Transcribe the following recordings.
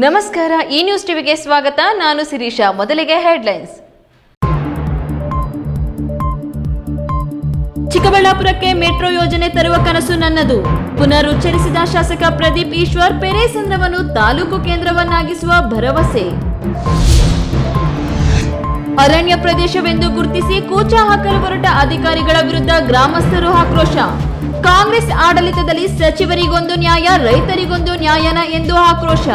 ನಮಸ್ಕಾರ, ಈ ನ್ಯೂಸ್ ಟಿವಿಗೆ ಸ್ವಾಗತ. ನಾನು ಶಿರೀಷಾ. ಮೊದಲಿಗೆ ಹೆಡ್ಲೈನ್ಸ್. ಚಿಕ್ಕಬಳ್ಳಾಪುರಕ್ಕೆ ಮೆಟ್ರೋ ಯೋಜನೆ ತರುವ ಕನಸು ನನ್ನದು. ಪುನರುಚ್ಚರಿಸಿದ ಶಾಸಕ ಪ್ರದೀಪ್ ಈಶ್ವರ್. ಪೆರೇಸಂದ್ರವನ್ನು ತಾಲೂಕು ಕೇಂದ್ರವನ್ನಾಗಿಸುವ ಭರವಸೆ. ಅರಣ್ಯ ಪ್ರದೇಶವೆಂದು ಗುರುತಿಸಿ ಕೂಚ ಹಾಕಲು ಹೊರಟ ಅಧಿಕಾರಿಗಳ ವಿರುದ್ಧ ಗ್ರಾಮಸ್ಥರು ಆಕ್ರೋಶ. ಕಾಂಗ್ರೆಸ್ ಆಡಳಿತದಲ್ಲಿ ಸಚಿವರಿಗೊಂದು ನ್ಯಾಯ, ರೈತರಿಗೊಂದು ನ್ಯಾಯನ ಎಂದು ಆಕ್ರೋಶ.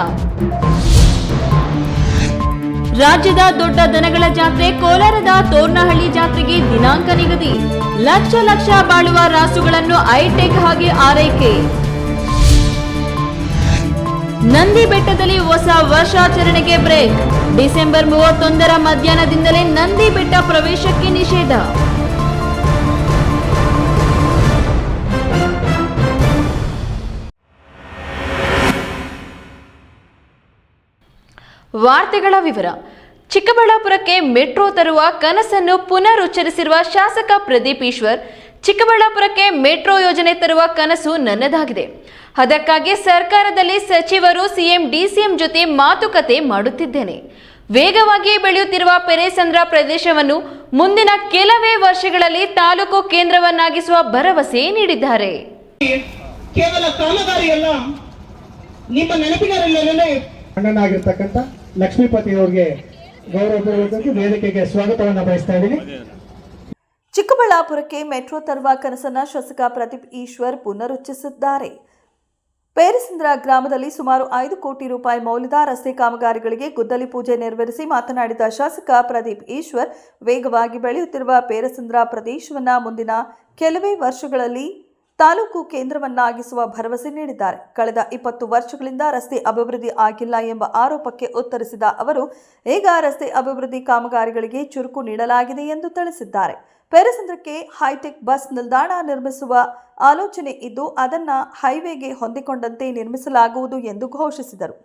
ರಾಜ್ಯದ ದೊಡ್ಡ ದನಗಳ ಜಾತ್ರೆ ಕೋಲಾರದ ತೋರ್ನಹಳ್ಳಿ ಜಾತ್ರೆಗೆ ದಿನಾಂಕ ನಿಗದಿ. ಲಕ್ಷ ಲಕ್ಷ ಬಾಳುವ ರಾಸುಗಳನ್ನು ಹೈಟೆಕ್ ಆಗಿ ಆರೈಕೆ. ನಂದಿ ಬೆಟ್ಟದಲ್ಲಿ ಹೊಸ ವರ್ಷಾಚರಣೆಗೆ ಬ್ರೇಕ್. ಡಿಸೆಂಬರ್ 31ರ ಮಧ್ಯಾಹ್ನದಿಂದಲೇ ನಂದಿ ಬೆಟ್ಟ ಪ್ರವೇಶಕ್ಕೆ ನಿಷೇಧ. ವಾರ್ತೆಗಳ ವಿವರ. ಚಿಕ್ಕಬಳ್ಳಾಪುರಕ್ಕೆ ಮೆಟ್ರೋ ತರುವ ಕನಸನ್ನು ಪುನರುಚ್ಚರಿಸಿರುವ ಶಾಸಕ ಪ್ರದೀಪ್ ಈಶ್ವರ್. ಚಿಕ್ಕಬಳ್ಳಾಪುರಕ್ಕೆ ಮೆಟ್ರೋ ಯೋಜನೆ ತರುವ ಕನಸು ನನ್ನದಾಗಿದೆ. ಅದಕ್ಕಾಗಿ ಸರ್ಕಾರದಲ್ಲಿ ಸಚಿವರು, ಸಿಎಂ, ಡಿಸಿಎಂ ಜೊತೆ ಮಾತುಕತೆ ಮಾಡುತ್ತಿದ್ದೇನೆ. ವೇಗವಾಗಿ ಬೆಳೆಯುತ್ತಿರುವ ಪೆರೇಸಂದ್ರ ಪ್ರದೇಶವನ್ನು ಮುಂದಿನ ಕೆಲವೇ ವರ್ಷಗಳಲ್ಲಿ ತಾಲೂಕು ಕೇಂದ್ರವನ್ನಾಗಿಸುವ ಭರವಸೆ ನೀಡಿದ್ದಾರೆ. ಕೇವಲ ಕಾಮಗಾರಿಯಲ್ಲ, ನಿಮ್ಮ ನೆನಪಿನಲ್ಲೇ ಅಣ್ಣನಾಗಿರ್ತಕ್ಕಂಥ ಲಕ್ಷ್ಮೀಪತಿ ಅವರಿಗೆ ಗೌರವಪೂರ್ವಕವಾಗಿ ವೇದಿಕೆಗೆ ಸ್ವಾಗತವನ್ನು ಬಯಸ್ತಾ ಇದ್ದೀನಿ. ಚಿಕ್ಕಬಳ್ಳಾಪುರಕ್ಕೆ ಮೆಟ್ರೋ ತರುವ ಕನಸನ್ನ ಶಾಸಕ ಪ್ರದೀಪ್ ಈಶ್ವರ್ ಪುನರುಚ್ಚರಿಸಿದ್ದಾರೆ. ಪೇರಸಂದ್ರ ಗ್ರಾಮದಲ್ಲಿ ಸುಮಾರು 5 ಕೋಟಿ ರೂಪಾಯಿ ಮೌಲ್ಯದ ರಸ್ತೆ ಕಾಮಗಾರಿಗಳಿಗೆ ಗುದ್ದಲಿ ಪೂಜೆ ನೆರವೇರಿಸಿ ಮಾತನಾಡಿದ ಶಾಸಕ ಪ್ರದೀಪ್ ಈಶ್ವರ್, ವೇಗವಾಗಿ ಬೆಳೆಯುತ್ತಿರುವ ಪೇರಸಂದ್ರ ಪ್ರದೇಶವನ್ನು ಮುಂದಿನ ಕೆಲವೇ ವರ್ಷಗಳಲ್ಲಿ ತಾಲೂಕು ಕೇಂದ್ರವನ್ನಾಗಿಸುವ ಭರವಸೆ ನೀಡಿದ್ದಾರೆ. ಕಳೆದ 20 ವರ್ಷಗಳಿಂದ ರಸ್ತೆ ಅಭಿವೃದ್ಧಿ ಆಗಿಲ್ಲ ಎಂಬ ಆರೋಪಕ್ಕೆ ಉತ್ತರಿಸಿದ ಅವರು, ಈಗ ರಸ್ತೆ ಅಭಿವೃದ್ಧಿ ಕಾಮಗಾರಿಗಳಿಗೆ ಚುರುಕು ನೀಡಲಾಗಿದೆ ಎಂದು ತಿಳಿಸಿದ್ದಾರೆ. ಪೇರಸಂದ್ರಕ್ಕೆ ಹೈಟೆಕ್ ಬಸ್ ನಿಲ್ದಾಣ ನಿರ್ಮಿಸುವ ಆಲೋಚನೆ ಇದ್ದು, ಅದನ್ನು ಹೈವೇಗೆ ಹೊಂದಿಕೊಂಡಂತೆ ನಿರ್ಮಿಸಲಾಗುವುದು ಎಂದು ಘೋಷಿಸಿದರು.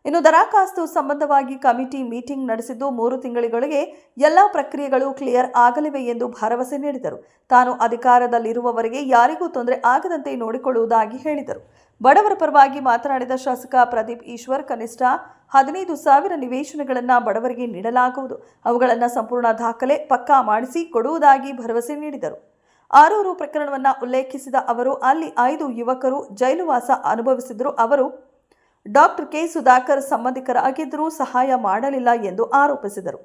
ಇನ್ನು ದರಖಾಸ್ತು ಸಂಬಂಧವಾಗಿ ಕಮಿಟಿ ಮೀಟಿಂಗ್ ನಡೆಸಿದ್ದು 3 ತಿಂಗಳಿಗೊಳಗೆ ಎಲ್ಲ ಪ್ರಕ್ರಿಯೆಗಳು ಕ್ಲಿಯರ್ ಆಗಲಿವೆ ಎಂದು ಭರವಸೆ ನೀಡಿದರು. ತಾನು ಅಧಿಕಾರದಲ್ಲಿರುವವರೆಗೆ ಯಾರಿಗೂ ತೊಂದರೆ ಆಗದಂತೆ ನೋಡಿಕೊಳ್ಳುವುದಾಗಿ ಹೇಳಿದರು. ಬಡವರ ಪರವಾಗಿ ಮಾತನಾಡಿದ ಶಾಸಕ ಪ್ರದೀಪ್ ಈಶ್ವರ್, ಕನಿಷ್ಠ 15,000 ನಿವೇಶನಗಳನ್ನು ಬಡವರಿಗೆ ನೀಡಲಾಗುವುದು. ಅವುಗಳನ್ನು ಸಂಪೂರ್ಣ ದಾಖಲೆ ಪಕ್ಕಾ ಮಾಡಿಸಿ ಕೊಡುವುದಾಗಿ ಭರವಸೆ ನೀಡಿದರು. ಆರೂರು ಪ್ರಕರಣವನ್ನು ಉಲ್ಲೇಖಿಸಿದ ಅವರು, ಅಲ್ಲಿ 5 ಯುವಕರು ಜೈಲುವಾಸ ಅನುಭವಿಸಿದ್ರು. ಅವರು ಡಾಕ್ಟರ್ ಕೆ ಸುಧಾಕರ್ ಸಂಬಂಧಿಕರಾಗಿದ್ದರೂ ಸಹಾಯ ಮಾಡಲಿಲ್ಲ ಎಂದು ಆರೋಪಿಸಿದರು.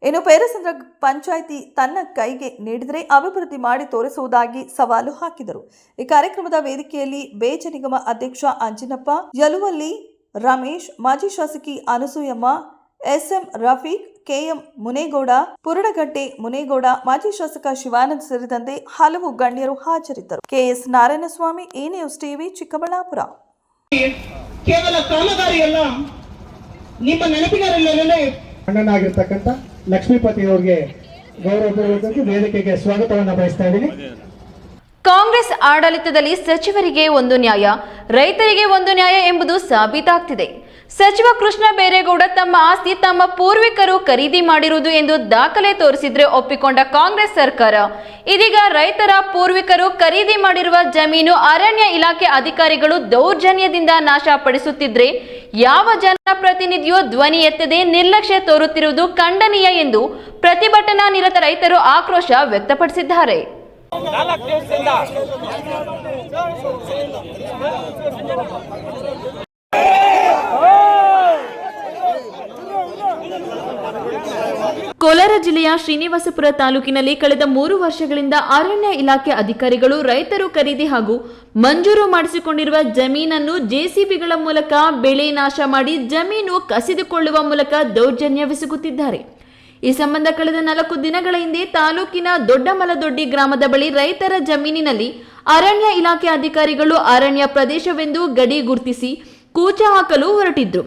ಇನ್ನು ಪೇರಸಂದ್ರ ಪಂಚಾಯಿತಿ ತನ್ನ ಕೈಗೆ ನೀಡಿದರೆ ಅಭಿವೃದ್ಧಿ ಮಾಡಿ ತೋರಿಸುವುದಾಗಿ ಸವಾಲು ಹಾಕಿದರು. ಈ ಕಾರ್ಯಕ್ರಮದ ವೇದಿಕೆಯಲ್ಲಿ ಬೇಜ ನಿಗಮ ಅಧ್ಯಕ್ಷ ಅಂಜಿನಪ್ಪ, ಯಲುವಲ್ಲಿ ರಮೇಶ್, ಮಾಜಿ ಶಾಸಕಿ ಅನಸೂಯಮ್ಮ, ಎಸ್ಎಂ ರಫೀಕ್, ಕೆಎಂ ಮುನೇಗೌಡ, ಪುರಡಗಟ್ಟೆ ಮುನೇಗೌಡ, ಮಾಜಿ ಶಾಸಕ ಶಿವಾನಂದ್ ಸೇರಿದಂತೆ ಹಲವು ಗಣ್ಯರು ಹಾಜರಿದ್ದರು. ಕೆಎಸ್ ನಾರಾಯಣಸ್ವಾಮಿ, ಈ ನ್ಯೂಸ್ ಟಿವಿ, ಚಿಕ್ಕಬಳ್ಳಾಪುರ. ಕೇವಲ ಕಾಮಗಾರಿಯಲ್ಲ, ನಿಮ್ಮ ನೆನಪಿನಲ್ಲೇ ಅಣ್ಣನಾಗಿರ್ತಕ್ಕಂಥ ಲಕ್ಷ್ಮೀಪತಿ ಅವರಿಗೆ ಗೌರವಪೂರ್ವಕವಾಗಿ ವೇದಿಕೆಗೆ ಸ್ವಾಗತವನ್ನು ಬಯಸ್ತಾ ಇದ್ದೀನಿ. ಕಾಂಗ್ರೆಸ್ ಆಡಳಿತದಲ್ಲಿ ಸಚಿವರಿಗೆ ಒಂದು ನ್ಯಾಯ, ರೈತರಿಗೆ ಒಂದು ನ್ಯಾಯ ಎಂಬುದು ಸಾಬೀತಾಗ್ತಿದೆ. ಸಚಿವ ಕೃಷ್ಣ ಬೈರೇಗೌಡ ತಮ್ಮ ಆಸ್ತಿ ತಮ್ಮ ಪೂರ್ವಿಕರು ಖರೀದಿ ಮಾಡಿರುವುದು ಎಂದು ದಾಖಲೆ ತೋರಿಸಿದ್ರೆ ಒಪ್ಪಿಕೊಂಡ ಕಾಂಗ್ರೆಸ್ ಸರ್ಕಾರ ಇದೀಗ ರೈತರ ಪೂರ್ವಿಕರು ಖರೀದಿ ಮಾಡಿರುವ ಜಮೀನು ಅರಣ್ಯ ಇಲಾಖೆ ಅಧಿಕಾರಿಗಳು ದೌರ್ಜನ್ಯದಿಂದ ನಾಶಪಡಿಸುತ್ತಿದ್ರೆ ಯಾವ ಜನಪ್ರತಿನಿಧಿಯೋ ಧ್ವನಿ ಎತ್ತದೆ ನಿರ್ಲಕ್ಷ್ಯ ತೋರುತ್ತಿರುವುದು ಖಂಡನೀಯ ಎಂದು ಪ್ರತಿಭಟನಾ ನಿರತ ರೈತರು ಆಕ್ರೋಶ ವ್ಯಕ್ತಪಡಿಸಿದ್ದಾರೆ. ಕೋಲಾರ ಜಿಲ್ಲೆಯ ಶ್ರೀನಿವಾಸಪುರ ತಾಲೂಕಿನಲ್ಲಿ ಕಳೆದ 3 ವರ್ಷಗಳಿಂದ ಅರಣ್ಯ ಇಲಾಖೆ ಅಧಿಕಾರಿಗಳು ರೈತರು ಖರೀದಿ ಹಾಗೂ ಮಂಜೂರು ಮಾಡಿಸಿಕೊಂಡಿರುವ ಜಮೀನನ್ನು ಜೆಸಿಬಿಗಳ ಮೂಲಕ ಬೆಳೆ ನಾಶ ಮಾಡಿ ಜಮೀನು ಕಸಿದುಕೊಳ್ಳುವ ಮೂಲಕ ದೌರ್ಜನ್ಯವೆಸಗುತ್ತಿದ್ದಾರೆ. ಈ ಸಂಬಂಧ ಕಳೆದ 4 ದಿನಗಳ ಹಿಂದೆ ತಾಲೂಕಿನ ದೊಡ್ಡಮಲದೊಡ್ಡಿ ಗ್ರಾಮದ ಬಳಿ ರೈತರ ಜಮೀನಿನಲ್ಲಿ ಅರಣ್ಯ ಇಲಾಖೆ ಅಧಿಕಾರಿಗಳು ಅರಣ್ಯ ಪ್ರದೇಶವೆಂದು ಗಡಿ ಗುರುತಿಸಿ ಕೂಚ ಹಾಕಲು ಹೊರಟಿದ್ರು.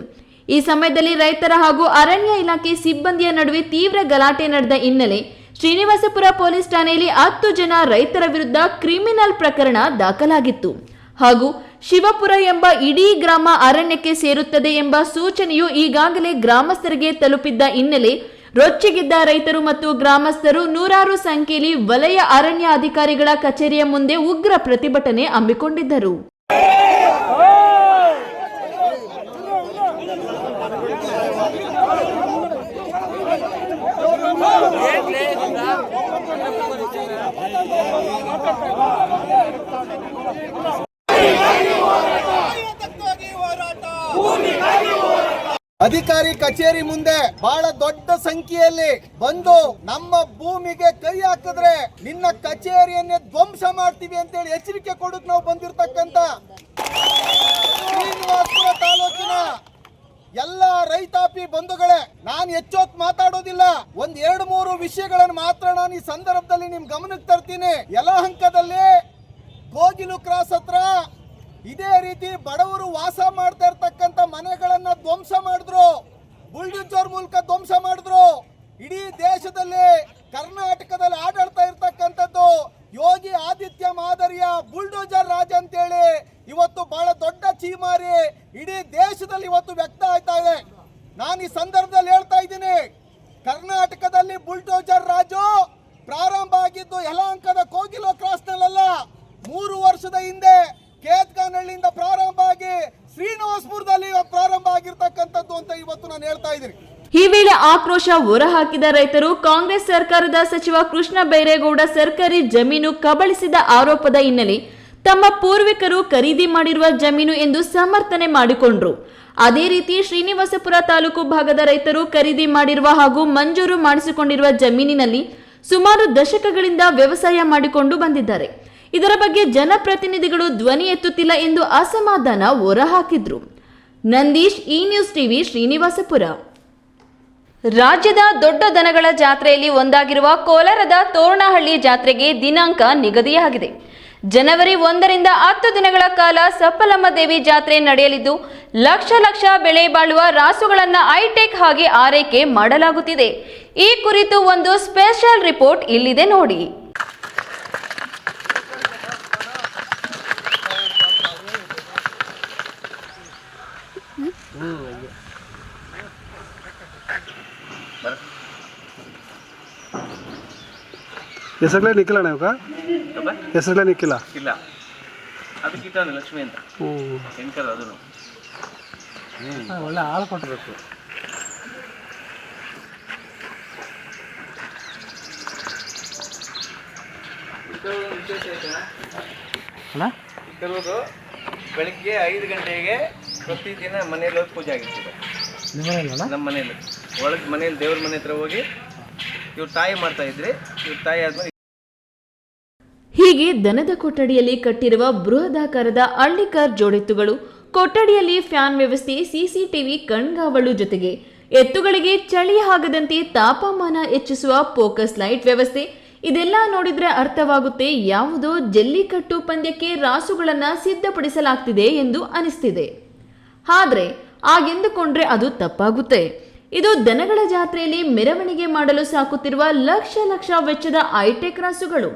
ಈ ಸಮಯದಲ್ಲಿ ರೈತರ ಹಾಗೂ ಅರಣ್ಯ ಇಲಾಖೆ ಸಿಬ್ಬಂದಿಯ ನಡುವೆ ತೀವ್ರ ಗಲಾಟೆ ನಡೆದ ಹಿನ್ನೆಲೆ ಶ್ರೀನಿವಾಸಪುರ ಪೊಲೀಸ್ ಠಾಣೆಯಲ್ಲಿ 10 ಜನ ರೈತರ ವಿರುದ್ಧ ಕ್ರಿಮಿನಲ್ ಪ್ರಕರಣ ದಾಖಲಾಗಿತ್ತು. ಹಾಗೂ ಶಿವಪುರ ಎಂಬ ಇಡೀ ಗ್ರಾಮ ಅರಣ್ಯಕ್ಕೆ ಸೇರುತ್ತದೆ ಎಂಬ ಸೂಚನೆಯು ಈಗಾಗಲೇ ಗ್ರಾಮಸ್ಥರಿಗೆ ತಲುಪಿದ್ದ ಹಿನ್ನೆಲೆ ರೊಚ್ಚಿಗೆದ್ದ ರೈತರು ಮತ್ತು ಗ್ರಾಮಸ್ಥರು ನೂರಾರು ಸಂಖ್ಯೆಯಲ್ಲಿ ವಲಯ ಅರಣ್ಯ ಅಧಿಕಾರಿಗಳ ಕಚೇರಿಯ ಮುಂದೆ ಉಗ್ರ ಪ್ರತಿಭಟನೆ ಹಮ್ಮಿಕೊಂಡಿದ್ದರು. ಅಧಿಕಾರಿ ಕಚೇರಿ ಮುಂದೆ ಬಹಳ ದೊಡ್ಡ ಸಂಖ್ಯೆಯಲ್ಲಿ ಬಂದು ನಮ್ಮ ಭೂಮಿಗೆ ಕೈ ಹಾಕಿದ್ರೆ ನಿನ್ನ ಕಚೇರಿಯನ್ನೇ ಧ್ವಂಸ ಮಾಡ್ತೀವಿ ಅಂತೇಳಿ ಎಚ್ಚರಿಕೆ ಕೊಡಕ್ ನಾವು ಬಂದಿರತಕ್ಕಂತ ಶ್ರೀನಿವಾಸಪುರ ತಾಲೂಕಿನ ಎಲ್ಲ ರೈತಾಪಿ ಬಂಧುಗಳೇ, ನಾನು ಹೆಚ್ಚೊತ್ತು ಮಾತಾಡೋದಿಲ್ಲ. ಒಂದ್ 2-3 ವಿಷಯಗಳನ್ನು ಮಾತ್ರ ನಾನು ಈ ಸಂದರ್ಭದಲ್ಲಿ ನಿಮ್ ಗಮನಕ್ಕೆ ತರ್ತೀನಿ. ಯಲಹಂಕದಲ್ಲಿ ಕೋಗಿಲು ಕ್ರಾಸ್ ಹತ್ರ ಇದೇ ರೀತಿ ಬಡವರು ವಾಸ ಮಾಡ್ತಾ ಇರ್ತಕ್ಕಂಥ ಮನೆಗಳನ್ನ ಧ್ವಂಸ ಮಾಡಿದ್ರು, ಬುಲ್ಡೋಜರ್ ಮೂಲಕ ಧ್ವಂಸ ಮಾಡಿದ್ರು. ಇಡೀ ದೇಶದಲ್ಲಿ ಕರ್ನಾಟಕದಲ್ಲಿ ಆಡಳ್ತಾ ಇರ್ತಕ್ಕಂಥದ್ದು ಯೋಗಿ ಆದಿತ್ಯ ಮಾದರಿಯ ಬುಲ್ಡೋಜರ್ ರಾಜ ಅಂತೇಳಿ ಇವತ್ತು ಬಹಳ ದೊಡ್ಡ ಚೀಮಾರಿ ಇಡೀ ದೇಶದಲ್ಲಿ ಇವತ್ತು ವ್ಯಕ್ತ ಆಯ್ತಾ ಇದೆ. ನಾನು ಈ ಸಂದರ್ಭದಲ್ಲಿ ಹೇಳ್ತಾ ಇದ್ದೀನಿ, ಕರ್ನಾಟಕದಲ್ಲಿ ಬುಲ್ಡೋಜರ್ ರಾಜು ಪ್ರಾರಂಭ ಆಗಿದ್ದು ಯಲಹಂಕದ ಕೋಗಿಲು ಕ್ರಾಸ್ನಲ್ಲ, 3 ವರ್ಷದ ಹಿಂದೆ ಕೇತ್ಗಾನಹಳ್ಳಿಯಿಂದ ಪ್ರಾರಂಭ ಆಗಿ ಶ್ರೀನಿವಾಸಪುರದಲ್ಲಿ ಪ್ರಾರಂಭ ಆಗಿರ್ತಕ್ಕಂಥದ್ದು ಅಂತ ಇವತ್ತು ನಾನು ಹೇಳ್ತಾ ಇದ್ದೀನಿ. ಈ ವೇಳೆ ಆಕ್ರೋಶ ಹೊರಹಾಕಿದ ರೈತರು ಕಾಂಗ್ರೆಸ್ ಸರ್ಕಾರದ ಸಚಿವ ಕೃಷ್ಣ ಬೈರೇಗೌಡ ಸರ್ಕಾರಿ ಜಮೀನು ಕಬಳಿಸಿದ ಆರೋಪದ ಹಿನ್ನೆಲೆ ತಮ್ಮ ಪೂರ್ವಿಕರು ಖರೀದಿ ಮಾಡಿರುವ ಜಮೀನು ಎಂದು ಸಮರ್ಥನೆ ಮಾಡಿಕೊಂಡ್ರು. ಅದೇ ರೀತಿ ಶ್ರೀನಿವಾಸಪುರ ತಾಲೂಕು ಭಾಗದ ರೈತರು ಖರೀದಿ ಮಾಡಿರುವ ಹಾಗೂ ಮಂಜೂರು ಮಾಡಿಸಿಕೊಂಡಿರುವ ಜಮೀನಿನಲ್ಲಿ ಸುಮಾರು ದಶಕಗಳಿಂದ ವ್ಯವಸಾಯ ಮಾಡಿಕೊಂಡು ಬಂದಿದ್ದಾರೆ. ಇದರ ಬಗ್ಗೆ ಜನಪ್ರತಿನಿಧಿಗಳು ಧ್ವನಿ ಎತ್ತುತ್ತಿಲ್ಲ ಎಂದು ಅಸಮಾಧಾನ ಹೊರಹಾಕಿದ್ರು. ನಂದೀಶ್, ಈ ನ್ಯೂಸ್ ಟಿವಿ, ಶ್ರೀನಿವಾಸಪುರ. ರಾಜ್ಯದ ದೊಡ್ಡ ದನಗಳ ಜಾತ್ರೆಯಲ್ಲಿ ಒಂದಾಗಿರುವ ಕೋಲಾರದ ತೋರಣಹಳ್ಳಿ ಜಾತ್ರೆಗೆ ದಿನಾಂಕ ನಿಗದಿಯಾಗಿದೆ. ಜನವರಿ 1ರಿಂದ 10 ದಿನಗಳ ಕಾಲ ಸಪ್ಪಲಮ್ಮ ದೇವಿ ಜಾತ್ರೆ ನಡೆಯಲಿದ್ದು, ಲಕ್ಷ ಬೆಳೆ ಬಾಳುವ ರಾಸುಗಳನ್ನು ಹೈಟೆಕ್ ಹಾಗೆ ಆರೈಕೆ ಮಾಡಲಾಗುತ್ತಿದೆ. ಈ ಕುರಿತು ಒಂದು ಸ್ಪೆಷಲ್ ರಿಪೋರ್ಟ್ ಇಲ್ಲಿದೆ ನೋಡಿ. ಹೆಸರುಗಳೇ ನಿಕ್ಕಿಲ್ಲ ನೀವು ಹೆಸರುಗಳೇ ನಿಕ್ಕಿಲ್ಲ ಇಲ್ಲ ಅದಕ್ಕಿಂತ ಲಕ್ಷ್ಮಿ ಅಂತ ಹೆಣ್ಕಲ್ ಅದನ್ನು ಒಳ್ಳೆ ಹಾಲು ಕೊಟ್ಟಿರಬೇಕು. ಕೆಲವರು ಬೆಳಿಗ್ಗೆ 5 ಗಂಟೆಗೆ ಪ್ರತಿದಿನ ಮನೆಯಲ್ಲಿ ಹೋಗಿ ಪೂಜೆ ಆಗಿರ್ತದೆ. ನಮ್ಮ ಮನೆಯಲ್ಲಿ ಒಳಗೆ ಮನೆಯಲ್ಲಿ ದೇವ್ರ ಮನೆ ಹತ್ರ ಹೋಗಿ ಇವ್ರು ತಾಯಿ ಮಾಡ್ತಾ ಇದ್ರೆ ಇವ್ರ ತಾಯಿ ಆದ್ಮೇಲೆ ಹೀಗೆ ದನದ ಕೊಠಡಿಯಲ್ಲಿ ಕಟ್ಟಿರುವ ಬೃಹದಾಕಾರದ ಹಳ್ಳಿಕಾರ್ ಜೋಡೆತ್ತುಗಳು, ಕೊಠಡಿಯಲ್ಲಿ ಫ್ಯಾನ್ ವ್ಯವಸ್ಥೆ, ಸಿಸಿಟಿವಿ ಕಣ್ಗಾವಲು ಜೊತೆಗೆ ಎತ್ತುಗಳಿಗೆ ಚಳಿ ಆಗದಂತೆ ತಾಪಮಾನ ಹೆಚ್ಚಿಸುವ ಫೋಕಸ್ ಲೈಟ್ ವ್ಯವಸ್ಥೆ, ಇದೆಲ್ಲ ನೋಡಿದ್ರೆ ಅರ್ಥವಾಗುತ್ತೆ ಯಾವುದೋ ಜಲ್ಲಿಕಟ್ಟು ಪಂದ್ಯಕ್ಕೆ ರಾಸುಗಳನ್ನ ಸಿದ್ಧಪಡಿಸಲಾಗ್ತಿದೆ ಎಂದು ಅನಿಸ್ತಿದೆ. ಆದ್ರೆ ಹಾಗೆಂದುಕೊಂಡ್ರೆ ಅದು ತಪ್ಪಾಗುತ್ತೆ. ಇದು ದನಗಳ ಜಾತ್ರೆಯಲ್ಲಿ ಮೆರವಣಿಗೆ ಮಾಡಲು ಸಾಕುತ್ತಿರುವ ಲಕ್ಷ ವೆಚ್ಚದ ಹೈಟೆಕ್ ರಾಸುಗಳು.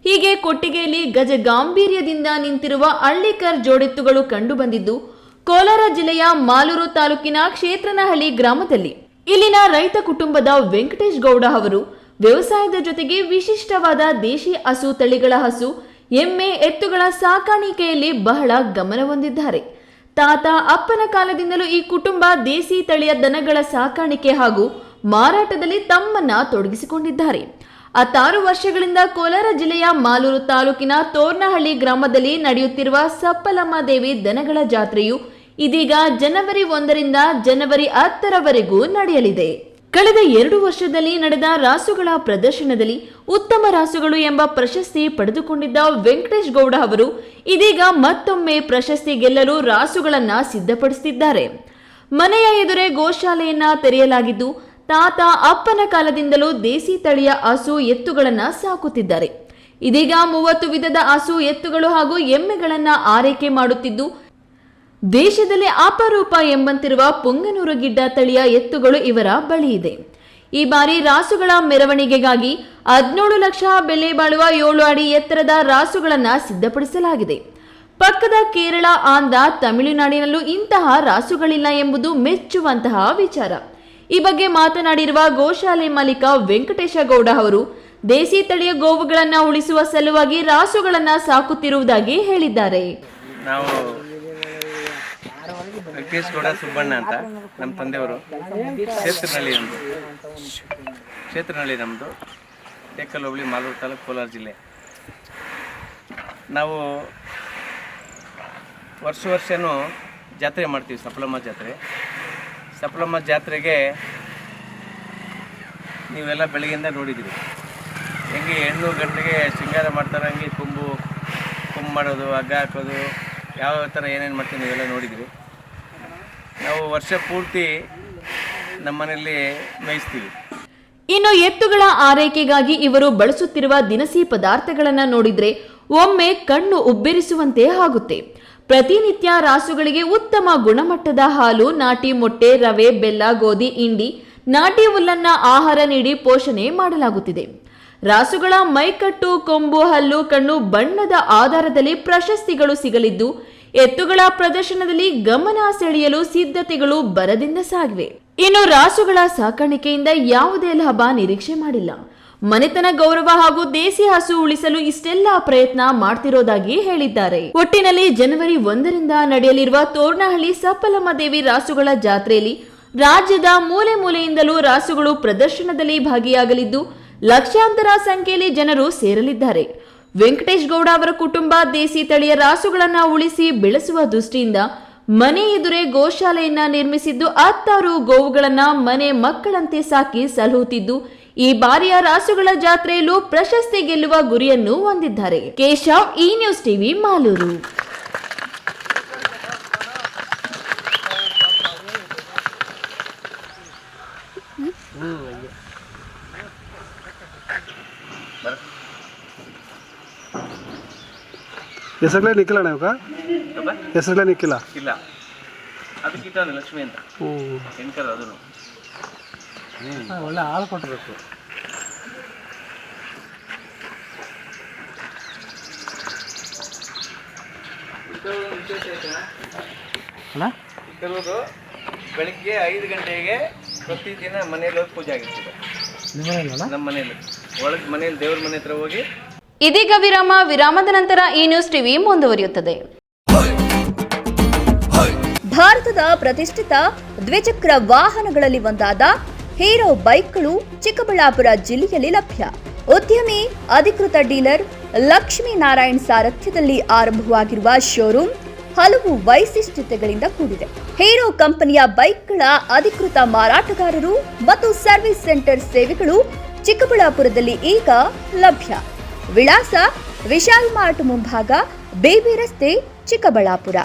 ಹೀಗೆ ಕೊಟ್ಟಿಗೆಯಲ್ಲಿ ಗಜ ಗಾಂಭೀರ್ಯದಿಂದ ನಿಂತಿರುವ ಹಳ್ಳಿಕರ್ ಜೋಡೆತ್ತುಗಳು ಕಂಡುಬಂದಿದ್ದು ಕೋಲಾರ ಜಿಲ್ಲೆಯ ಮಾಲೂರು ತಾಲೂಕಿನ ಕ್ಷೇತ್ರನಹಳ್ಳಿ ಗ್ರಾಮದಲ್ಲಿ. ಇಲ್ಲಿನ ರೈತ ಕುಟುಂಬದ ವೆಂಕಟೇಶ್ ಗೌಡ ಅವರು ವ್ಯವಸಾಯದ ಜೊತೆಗೆ ವಿಶಿಷ್ಟವಾದ ದೇಶಿ ಹಸು ತಳಿಗಳ ಹಸು, ಎಮ್ಮೆ, ಎತ್ತುಗಳ ಸಾಕಾಣಿಕೆಯಲ್ಲಿ ಬಹಳ ಗಮನ ಹೊಂದಿದ್ದಾರೆ. ತಾತ ಅಪ್ಪನ ಕಾಲದಿಂದಲೂ ಈ ಕುಟುಂಬ ದೇಸಿ ತಳಿಯ ದನಗಳ ಸಾಕಾಣಿಕೆ ಹಾಗೂ ಮಾರಾಟದಲ್ಲಿ ತಮ್ಮನ್ನ ತೊಡಗಿಸಿಕೊಂಡಿದ್ದಾರೆ. 6 ವರ್ಷಗಳಿಂದ ಕೋಲಾರ ಜಿಲ್ಲೆಯ ಮಾಲೂರು ತಾಲೂಕಿನ ತೋರ್ನಹಳ್ಳಿ ಗ್ರಾಮದಲ್ಲಿ ನಡೆಯುತ್ತಿರುವ ಸಪ್ಪಲಮ್ಮ ದೇವಿ ದನಗಳ ಜಾತ್ರೆಯು ಇದೀಗ ಜನವರಿ 1ರಿಂದ ಜನವರಿ 10ರವರೆಗೂ ನಡೆಯಲಿದೆ. ಕಳೆದ 2 ವರ್ಷದಲ್ಲಿ ನಡೆದ ರಾಸುಗಳ ಪ್ರದರ್ಶನದಲ್ಲಿ ಉತ್ತಮ ರಾಸುಗಳು ಎಂಬ ಪ್ರಶಸ್ತಿ ಪಡೆದುಕೊಂಡಿದ್ದ ವೆಂಕಟೇಶ್ ಗೌಡ ಅವರು ಇದೀಗ ಮತ್ತೊಮ್ಮೆ ಪ್ರಶಸ್ತಿ ಗೆಲ್ಲಲು ರಾಸುಗಳನ್ನ ಸಿದ್ಧಪಡಿಸುತ್ತಿದ್ದಾರೆ. ಮನೆಯ ಎದುರೇ ಗೋಶಾಲೆಯನ್ನ ತೆರೆಯಲಾಗಿದ್ದು, ತಾತ ಅಪ್ಪನ ಕಾಲದಿಂದಲೂ ದೇಸಿ ತಳಿಯ ಹಸು ಎತ್ತುಗಳನ್ನ ಸಾಕುತ್ತಿದ್ದಾರೆ. ಇದೀಗ 30 ವಿಧದ ಹಸು ಎತ್ತುಗಳು ಹಾಗೂ ಎಮ್ಮೆಗಳನ್ನ ಆರೈಕೆ ಮಾಡುತ್ತಿದ್ದು, ದೇಶದಲ್ಲಿ ಅಪರೂಪ ಎಂಬಂತಿರುವ ಪುಂಗನೂರು ಗಿಡ್ಡ ತಳಿಯ ಎತ್ತುಗಳು ಇವರ ಬಳಿ ಇದೆ. ಈ ಬಾರಿ ರಾಸುಗಳ ಮೆರವಣಿಗೆಗಾಗಿ 17 ಲಕ್ಷ ಬೆಲೆ ಬಾಳುವ 7 ಅಡಿ ಎತ್ತರದ ರಾಸುಗಳನ್ನ ಸಿದ್ಧಪಡಿಸಲಾಗಿದೆ. ಪಕ್ಕದ ಕೇರಳ, ಆಂಧ್ರ, ತಮಿಳುನಾಡಿನಲ್ಲೂ ಇಂತಹ ರಾಸುಗಳಿಲ್ಲ ಎಂಬುದು ಮೆಚ್ಚುವಂತಹ ವಿಚಾರ. ಈ ಬಗ್ಗೆ ಮಾತನಾಡಿರುವ ಗೋಶಾಲೆ ಮಾಲೀಕ ವೆಂಕಟೇಶ ಗೌಡ ಅವರು ದೇಸಿ ತಳಿಯ ಗೋವುಗಳನ್ನು ಉಳಿಸುವ ಸಲುವಾಗಿ ರಾಸುಗಳನ್ನು ಸಾಕುತ್ತಿರುವುದಾಗಿ ಹೇಳಿದ್ದಾರೆ. ನಾವು ವೆಂಕಟೇಶ್ ಗೌಡ ಸುಬ್ಬಣ್ಣ ಅಂತ ನಮ್ಮ ತಂದೆಯವರು ಕ್ಷೇತ್ರನಹಳ್ಳಿ ನಮ್ಮದು ಟೇಕಲ್ ಹೋಬಳಿ ಮಾಲೂರು ತಾಲೂಕು ಕೋಲಾರ ಜಿಲ್ಲೆ. ನಾವು ವರ್ಷನೂ ಜಾತ್ರೆ ಮಾಡ್ತೀವಿ, ಸಪ್ಲಮ್ಮ ಜಾತ್ರೆಗೆ ನೀವೆಲ್ಲ ಬೆಳಗ್ಗೆಯಿಂದ ನೋಡಿದ್ದೀರಿ ಹೆಂಗೆ ಹೆಣ್ಣು ಗಂಟೆಗೆ ಶೃಂಗಾರ ಮಾಡ್ತಾರೆ, ಹಂಗೆ ಕೊಂಬು ಮಾಡೋದು, ಹಗ್ಗ ಹಾಕೋದು, ಯಾವ ಥರ ಏನೇನು ಮಾಡ್ತೀವಿ ನೀವೆಲ್ಲ ನೋಡಿದ್ದೀರಿ. ನಾವು ವರ್ಷ ಪೂರ್ತಿ ನಮ್ಮ ಮನೆಯಲ್ಲಿ ಮೇಯಿಸ್ತೀವಿ. ಇನ್ನು ಎತ್ತುಗಳ ಆರೈಕೆಗಾಗಿ ಇವರು ಬಳಸುತ್ತಿರುವ ದಿನಸಿ ಪದಾರ್ಥಗಳನ್ನು ನೋಡಿದ್ರೆ ಒಮ್ಮೆ ಕಣ್ಣು ಉಬ್ಬೆರಿಸುವಂತೆ ಆಗುತ್ತೆ. ಪ್ರತಿನಿತ್ಯ ರಾಸುಗಳಿಗೆ ಉತ್ತಮ ಗುಣಮಟ್ಟದ ಹಾಲು, ನಾಟಿ ಮೊಟ್ಟೆ, ರವೆ, ಬೆಲ್ಲ, ಗೋಧಿ, ಇಂಡಿ, ನಾಟಿ ಹುಲ್ಲನ್ನ ಆಹಾರ ನೀಡಿ ಪೋಷಣೆ ಮಾಡಲಾಗುತ್ತಿದೆ. ರಾಸುಗಳ ಮೈಕಟ್ಟು, ಕೊಂಬು, ಹಲ್ಲು, ಕಣ್ಣು, ಬಣ್ಣದ ಆಧಾರದಲ್ಲಿ ಪ್ರಶಸ್ತಿಗಳು ಸಿಗಲಿದ್ದು ಎತ್ತುಗಳ ಪ್ರದರ್ಶನದಲ್ಲಿ ಗಮನ ಸೆಳೆಯಲು ಸಿದ್ಧತೆಗಳು ಭರದಿಂದ ಸಾಗಿವೆ. ಇನ್ನು ರಾಸುಗಳ ಸಾಕಾಣಿಕೆಯಿಂದ ಯಾವುದೇ ಲಾಭ ನಿರೀಕ್ಷೆ ಮಾಡಿಲ್ಲ. ಮನೆತನ ಗೌರವ ಹಾಗೂ ದೇಸಿ ಹಸು ಉಳಿಸಲು ಇಷ್ಟೆಲ್ಲಾ ಪ್ರಯತ್ನ ಮಾಡ್ತಿರೋದಾಗಿ ಹೇಳಿದ್ದಾರೆ. ಒಟ್ಟಿನಲ್ಲಿ ಜನವರಿ 1ರಿಂದ ನಡೆಯಲಿರುವ ತೋರ್ನಹಳ್ಳಿ ಸಪ್ಪಲಮ್ಮ ದೇವಿ ರಾಸುಗಳ ಜಾತ್ರೆಯಲ್ಲಿ ರಾಜ್ಯದ ಮೂಲೆ ಮೂಲೆಯಿಂದಲೂ ರಾಸುಗಳು ಪ್ರದರ್ಶನದಲ್ಲಿ ಭಾಗಿಯಾಗಲಿದ್ದು ಲಕ್ಷಾಂತರ ಸಂಖ್ಯೆಯಲ್ಲಿ ಜನರು ಸೇರಲಿದ್ದಾರೆ. ವೆಂಕಟೇಶ್ ಗೌಡ ಅವರ ಕುಟುಂಬ ದೇಸಿ ತಳಿಯ ರಾಸುಗಳನ್ನ ಉಳಿಸಿ ಬೆಳೆಸುವ ದೃಷ್ಟಿಯಿಂದ ಮನೆ ಎದುರೇ ಗೋಶಾಲೆಯನ್ನ ನಿರ್ಮಿಸಿದ್ದು 10 ಗೋವುಗಳನ್ನ ಮನೆ ಮಕ್ಕಳಂತೆ ಸಾಕಿ ಸಲಹುತ್ತಿದ್ದು ಈ ಬಾರಿಯ ರಾಸುಗಳ ಜಾತ್ರೆಯಲ್ಲೂ ಪ್ರಶಸ್ತಿ ಗೆಲ್ಲುವ ಗುರಿಯನ್ನು ಹೊಂದಿದ್ದಾರೆ. ಕೇಶವ್, ಈ ನ್ಯೂಸ್ ಟಿವಿ, ಮಾಲೂರು. ಹೆಸರುಗಳೇ ನಿಕ್ಕಿಲ್ಲ ನಾವು ಹೆಸರುಗಳೇ ನಿಕ್ಕಿಲ್ಲ ಇಲ್ಲ, ಅದಕ್ಕಿಂತ ಲಕ್ಷ್ಮಿ ಅಂತ ಹೆಣ್ಕರು ಅದನ್ನು ಒಳ್ಳೆ ಹಾಲು ಕೊಟ್ಟಬೇಕು. ಕರುವುದು ಬೆಳಿಗ್ಗೆ 5 ಗಂಟೆಗೆ ಪ್ರತಿದಿನ ಮನೆಯಲ್ಲಿ ಹೋಗಿ ಪೂಜೆ ಆಗಿರ್ತದೆ. ನಮ್ಮ ಮನೆಯಲ್ಲಿ ಮನೆಯಲ್ಲಿ ದೇವ್ರ ಮನೆ ಹತ್ರ ಹೋಗಿ. ಇದೀಗ ವಿರಾಮದ ನಂತರ ಈ ನ್ಯೂಸ್ ಟಿವಿ ಮುಂದುವರಿಯುತ್ತದೆ. ಭಾರತದ ಪ್ರತಿಷ್ಠಿತ ದ್ವಿಚಕ್ರ ವಾಹನಗಳಲ್ಲಿ ಒಂದಾದ ಹೀರೋ ಬೈಕ್ಗಳು ಚಿಕ್ಕಬಳ್ಳಾಪುರ ಜಿಲ್ಲೆಯಲ್ಲಿ ಲಭ್ಯ. ಉದ್ಯಮಿ ಅಧಿಕೃತ ಡೀಲರ್ ಲಕ್ಷ್ಮೀನಾರಾಯಣ್ ಸಾರಥ್ಯದಲ್ಲಿ ಆರಂಭವಾಗಿರುವ ಶೋರೂಮ್ ಹಲವು ವೈಶಿಷ್ಟ್ಯತೆಗಳಿಂದ ಕೂಡಿದೆ. ಹೀರೋ ಕಂಪನಿಯ ಬೈಕ್ಗಳ ಅಧಿಕೃತ ಮಾರಾಟಗಾರರು ಮತ್ತು ಸರ್ವಿಸ್ ಸೆಂಟರ್ ಸೇವೆಗಳು ಚಿಕ್ಕಬಳ್ಳಾಪುರದಲ್ಲಿ ಈಗ ಲಭ್ಯ. ವಿಳಾಸ ವಿಶಾಲ್ ಮಾರ್ಟ್ ಮುಂಭಾಗ, ಬೇಬಿ ರಸ್ತೆ, ಚಿಕ್ಕಬಳ್ಳಾಪುರ.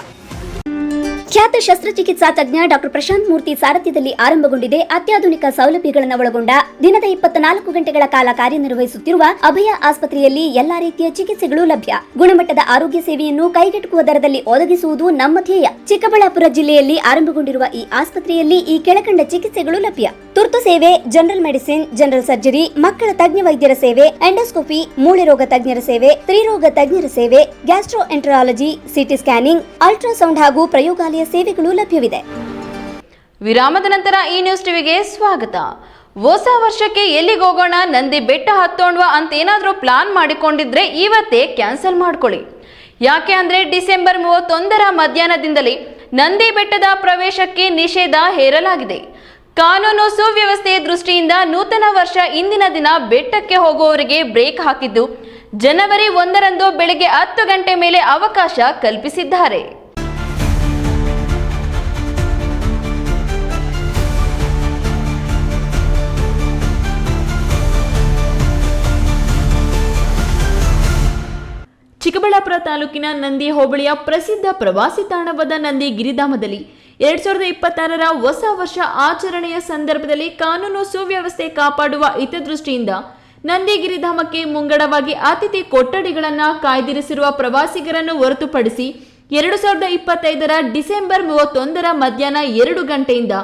ಖ್ಯಾತ ಶಸ್ತ್ರಚಿಕಿತ್ಸಾ ತಜ್ಞ ಡಾಕ್ಟರ್ ಪ್ರಶಾಂತ್ ಮೂರ್ತಿ ಸಾರಥ್ಯದಲ್ಲಿ ಆರಂಭಗೊಂಡಿದೆ. ಅತ್ಯಾಧುನಿಕ ಸೌಲಭ್ಯಗಳನ್ನು ಒಳಗೊಂಡ ದಿನದ 24 ಗಂಟೆಗಳ ಕಾಲ ಕಾರ್ಯನಿರ್ವಹಿಸುತ್ತಿರುವ ಅಭಯ ಆಸ್ಪತ್ರೆಯಲ್ಲಿ ಎಲ್ಲಾ ರೀತಿಯ ಚಿಕಿತ್ಸೆಗಳು ಲಭ್ಯ. ಗುಣಮಟ್ಟದ ಆರೋಗ್ಯ ಸೇವೆಯನ್ನು ಕೈಗೆಟುಕುವ ದರದಲ್ಲಿ ಒದಗಿಸುವುದು ನಮ್ಮ ಧ್ಯೇಯ. ಚಿಕ್ಕಬಳ್ಳಾಪುರ ಜಿಲ್ಲೆಯಲ್ಲಿ ಆರಂಭಗೊಂಡಿರುವ ಈ ಆಸ್ಪತ್ರೆಯಲ್ಲಿ ಈ ಕೆಳಕಂಡ ಚಿಕಿತ್ಸೆಗಳು ಲಭ್ಯ: ತುರ್ತು ಸೇವೆ, ಜನರಲ್ ಮೆಡಿಸಿನ್, ಜನರಲ್ ಸರ್ಜರಿ, ಮಕ್ಕಳ ತಜ್ಞ ವೈದ್ಯರ ಸೇವೆ, ಎಂಡೋಸ್ಕೋಪಿ, ಮೂಳೆ ರೋಗ ತಜ್ಞರ ಸೇವೆ, ಸ್ತ್ರೀರೋಗ ತಜ್ಞರ ಸೇವೆ, gastro enterology, CT scanning, ultrasound ಹಾಗೂ ಪ್ರಯೋಗಾಲಯ ಸೇವೆಗಳು ಲಭ್ಯವಿದೆ. ವಿರಾಮದ ನಂತರ ಈ ನ್ಯೂಸ್ ಟಿವಿಗೆ ಸ್ವಾಗತ. ಹೊಸ ವರ್ಷಕ್ಕೆ ಎಲ್ಲಿಗೆ ಹೋಗೋಣ, ನಂದಿ ಬೆಟ್ಟ ಹತ್ತೋಣ್ವಾ ಅಂತ ಏನಾದರೂ ಪ್ಲಾನ್ ಮಾಡಿಕೊಂಡಿದ್ರೆ ಇವತ್ತೇ ಕ್ಯಾನ್ಸಲ್ ಮಾಡ್ಕೊಳ್ಳಿ. ಯಾಕೆ ಅಂದ್ರೆ ಡಿಸೆಂಬರ್ 31ರ ಮಧ್ಯಾಹ್ನದಿಂದಲೇ ನಂದಿ ಬೆಟ್ಟದ ಪ್ರವೇಶಕ್ಕೆ ನಿಷೇಧ ಹೇರಲಾಗಿದೆ. ಕಾನೂನು ಸುವ್ಯವಸ್ಥೆಯ ದೃಷ್ಟಿಯಿಂದ ನೂತನ ವರ್ಷ ಇಂದಿನ ದಿನ ಬೆಟ್ಟಕ್ಕೆ ಹೋಗುವವರಿಗೆ ಬ್ರೇಕ್ ಹಾಕಿದ್ದು ಜನವರಿ 1ರಂದು ಬೆಳಗ್ಗೆ 10 ಗಂಟೆ ಮೇಲೆ ಅವಕಾಶ ಕಲ್ಪಿಸಿದ್ದಾರೆ. ಚಿಕ್ಕಬಳ್ಳಾಪುರ ತಾಲೂಕಿನ ನಂದಿ ಹೋಬಳಿಯ ಪ್ರಸಿದ್ಧ ಪ್ರವಾಸಿ ತಾಣವಾದ ನಂದಿ ಗಿರಿಧಾಮದಲ್ಲಿ 2026ರ ಹೊಸ ವರ್ಷ ಆಚರಣೆಯ ಸಂದರ್ಭದಲ್ಲಿ ಕಾನೂನು ಸುವ್ಯವಸ್ಥೆ ಕಾಪಾಡುವ ಹಿತದೃಷ್ಟಿಯಿಂದ ನಂದಿ ಗಿರಿಧಾಮಕ್ಕೆ ಮುಂಗಡವಾಗಿ ಅತಿಥಿ ಕೊಠಡಿಗಳನ್ನು ಕಾಯ್ದಿರಿಸಿರುವ ಪ್ರವಾಸಿಗರನ್ನು ಹೊರತುಪಡಿಸಿ 2025ರ ಡಿಸೆಂಬರ್ 31ರ ಮಧ್ಯಾಹ್ನ 2 ಗಂಟೆಯಿಂದ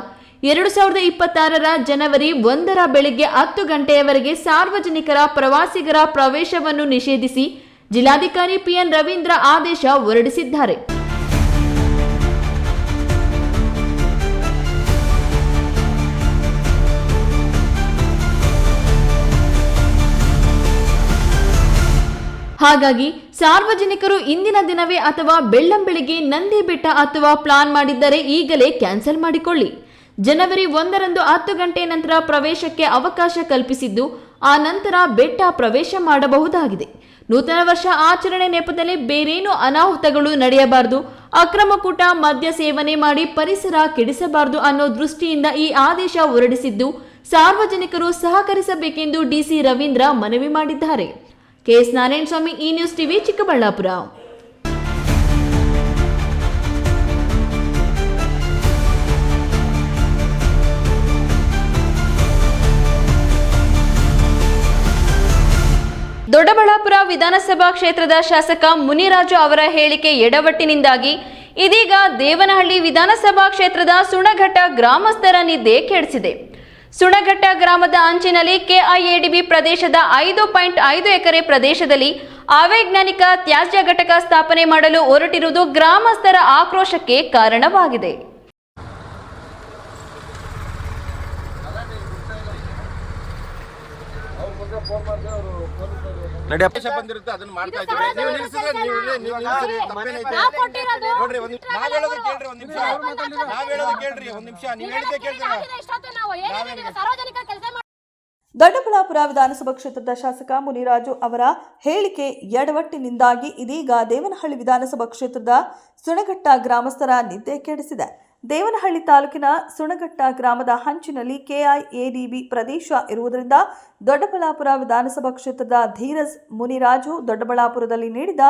2026ರ ಜನವರಿ 1ರ ಬೆಳಗ್ಗೆ 10 ಗಂಟೆಯವರೆಗೆ ಸಾರ್ವಜನಿಕರ ಪ್ರವಾಸಿಗರ ಪ್ರವೇಶವನ್ನು ನಿಷೇಧಿಸಿ ಜಿಲ್ಲಾಧಿಕಾರಿ ಪಿಎನ್ ರವೀಂದ್ರ ಆದೇಶ ಹೊರಡಿಸಿದ್ದಾರೆ. ಹಾಗಾಗಿ ಸಾರ್ವಜನಿಕರು ಇಂದಿನ ದಿನವೇ ಅಥವಾ ಬೆಳ್ಳಂಬೆಳಿಗ್ಗೆ ನಂದಿ ಬೆಟ್ಟ ಅಥವಾ ಪ್ಲಾನ್ ಮಾಡಿದ್ದರೆ ಈಗಲೇ ಕ್ಯಾನ್ಸಲ್ ಮಾಡಿಕೊಳ್ಳಿ. ಜನವರಿ 1ರಂದು 10 ಗಂಟೆ ನಂತರ ಪ್ರವೇಶಕ್ಕೆ ಅವಕಾಶ ಕಲ್ಪಿಸಿದ್ದು, ಆ ನಂತರ ಬೆಟ್ಟ ಪ್ರವೇಶ ಮಾಡಬಹುದಾಗಿದೆ. ನೂತನ ವರ್ಷ ಆಚರಣೆ ನೆಪದಲ್ಲಿ ಬೇರೇನೂ ಅನಾಹುತಗಳು ನಡೆಯಬಾರದು, ಅಕ್ರಮ ಕೂಟ ಮದ್ಯ ಸೇವನೆ ಮಾಡಿ ಪರಿಸರ ಕೆಡಿಸಬಾರದು ಅನ್ನೋ ದೃಷ್ಟಿಯಿಂದ ಈ ಆದೇಶ ಹೊರಡಿಸಿದ್ದು, ಸಾರ್ವಜನಿಕರು ಸಹಕರಿಸಬೇಕೆಂದು ಡಿಸಿ ರವೀಂದ್ರ ಮನವಿ ಮಾಡಿದ್ದಾರೆ. ಕೆಎಸ್ ನಾರಾಯಣಸ್ವಾಮಿ, ಈ ನ್ಯೂಸ್ ಟಿವಿ, ಚಿಕ್ಕಬಳ್ಳಾಪುರ. ದೊಡ್ಡಬಳ್ಳಾಪುರ ವಿಧಾನಸಭಾ ಕ್ಷೇತ್ರದ ಶಾಸಕ ಮುನಿರಾಜು ಅವರ ಹೇಳಿಕೆ ಎಡವಟ್ಟಿನಿಂದಾಗಿ ಇದೀಗ ದೇವನಹಳ್ಳಿ ವಿಧಾನಸಭಾ ಕ್ಷೇತ್ರದ ಸುಣಘಟ್ಟ ಗ್ರಾಮಸ್ಥರ ನಿದ್ದೆ ಕೆಡಿಸಿದೆ. ಸುಣಘಟ್ಟ ಗ್ರಾಮದ ಅಂಚಿನಲ್ಲಿ ಕೆಐಎಡಿಬಿ ಪ್ರದೇಶದ 5.5 ಎಕರೆ ಪ್ರದೇಶದಲ್ಲಿ ಅವೈಜ್ಞಾನಿಕ ತ್ಯಾಜ್ಯ ಘಟಕ ಸ್ಥಾಪನೆ ಮಾಡಲು ಹೊರಟಿರುವುದು ಗ್ರಾಮಸ್ಥರ ಆಕ್ರೋಶಕ್ಕೆ ಕಾರಣವಾಗಿದೆ. ಬಂದಿರುತ್ತೆ ಅದನ್ನ ಮಾಡ್ತಾ ಇದ್ದೀವಿ. ನೀವು ನಿಲ್ಲಿಸಿದ್ರೆ ನೀವು ನಿಲ್ಲಿಸಿರಿ, ತಪ್ಪೇನೈತೆ ನೋಡ್ರಿ. ನಾವ್ ಹೇಳೋದು ಕೇಳ್ರಿ, ಒಂದ್ ನಿಮಿಷ ನಾವ್ ಹೇಳೋದು ಕೇಳ್ರಿ, ಒಂದ್ ನಿಮಿಷ ನೀವ್ ಹೇಳಿದ್ದೆ ಕೇಳ್ರಿ. ದೊಡ್ಡಬಳ್ಳಾಪುರ ವಿಧಾನಸಭಾ ಕ್ಷೇತ್ರದ ಶಾಸಕ ಮುನಿರಾಜು ಅವರ ಹೇಳಿಕೆ ಎಡವಟ್ಟಿನಿಂದಾಗಿ ಇದೀಗ ದೇವನಹಳ್ಳಿ ವಿಧಾನಸಭಾ ಕ್ಷೇತ್ರದ ಸುಣಘಟ್ಟ ಗ್ರಾಮಸ್ಥರ ನಿದ್ದೆ ಕೆಡಿಸಿದೆ. ದೇವನಹಳ್ಳಿ ತಾಲೂಕಿನ ಸುಣಘಟ್ಟ ಗ್ರಾಮದ ಹಂಚಿನಲ್ಲಿ ಕೆಐಎಡಿಬಿ ಪ್ರದೇಶ ಇರುವುದರಿಂದ ದೊಡ್ಡಬಳ್ಳಾಪುರ ವಿಧಾನಸಭಾ ಕ್ಷೇತ್ರದ ಧೀರಜ್ ಮುನಿರಾಜು ದೊಡ್ಡಬಳ್ಳಾಪುರದಲ್ಲಿ ನೀಡಿದ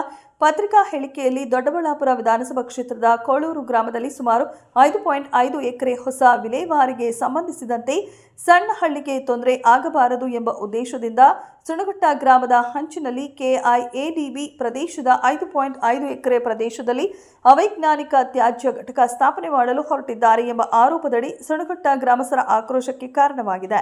ಪತ್ರಿಕಾ ಹೇಳಿಕೆಯಲ್ಲಿ ದೊಡ್ಡಬಳ್ಳಾಪುರ ವಿಧಾನಸಭಾ ಕ್ಷೇತ್ರದ ಕೋಳೂರು ಗ್ರಾಮದಲ್ಲಿ ಸುಮಾರು 5.5 ಎಕರೆ ಹೊಸ ವಿಲೇವಾರಿಗೆ ಸಂಬಂಧಿಸಿದಂತೆ ಸಣ್ಣ ಹಳ್ಳಿಗೆ ತೊಂದರೆ ಆಗಬಾರದು ಎಂಬ ಉದ್ದೇಶದಿಂದ ಸುಣಘಟ್ಟ ಗ್ರಾಮದ ಹಂಚಿನಲ್ಲಿ ಕೆಐಎಡಿಬಿ ಪ್ರದೇಶದ 5.5 ಎಕರೆ ಪ್ರದೇಶದಲ್ಲಿ ಅವೈಜ್ಞಾನಿಕ ತ್ಯಾಜ್ಯ ಘಟಕ ಸ್ಥಾಪನೆ ಮಾಡಲು ಹೊರಟಿದ್ದಾರೆ ಎಂಬ ಆರೋಪದಡಿ ಸುಣಘಟ್ಟ ಗ್ರಾಮಸ್ಥರ ಆಕ್ರೋಶಕ್ಕೆ ಕಾರಣವಾಗಿದೆ.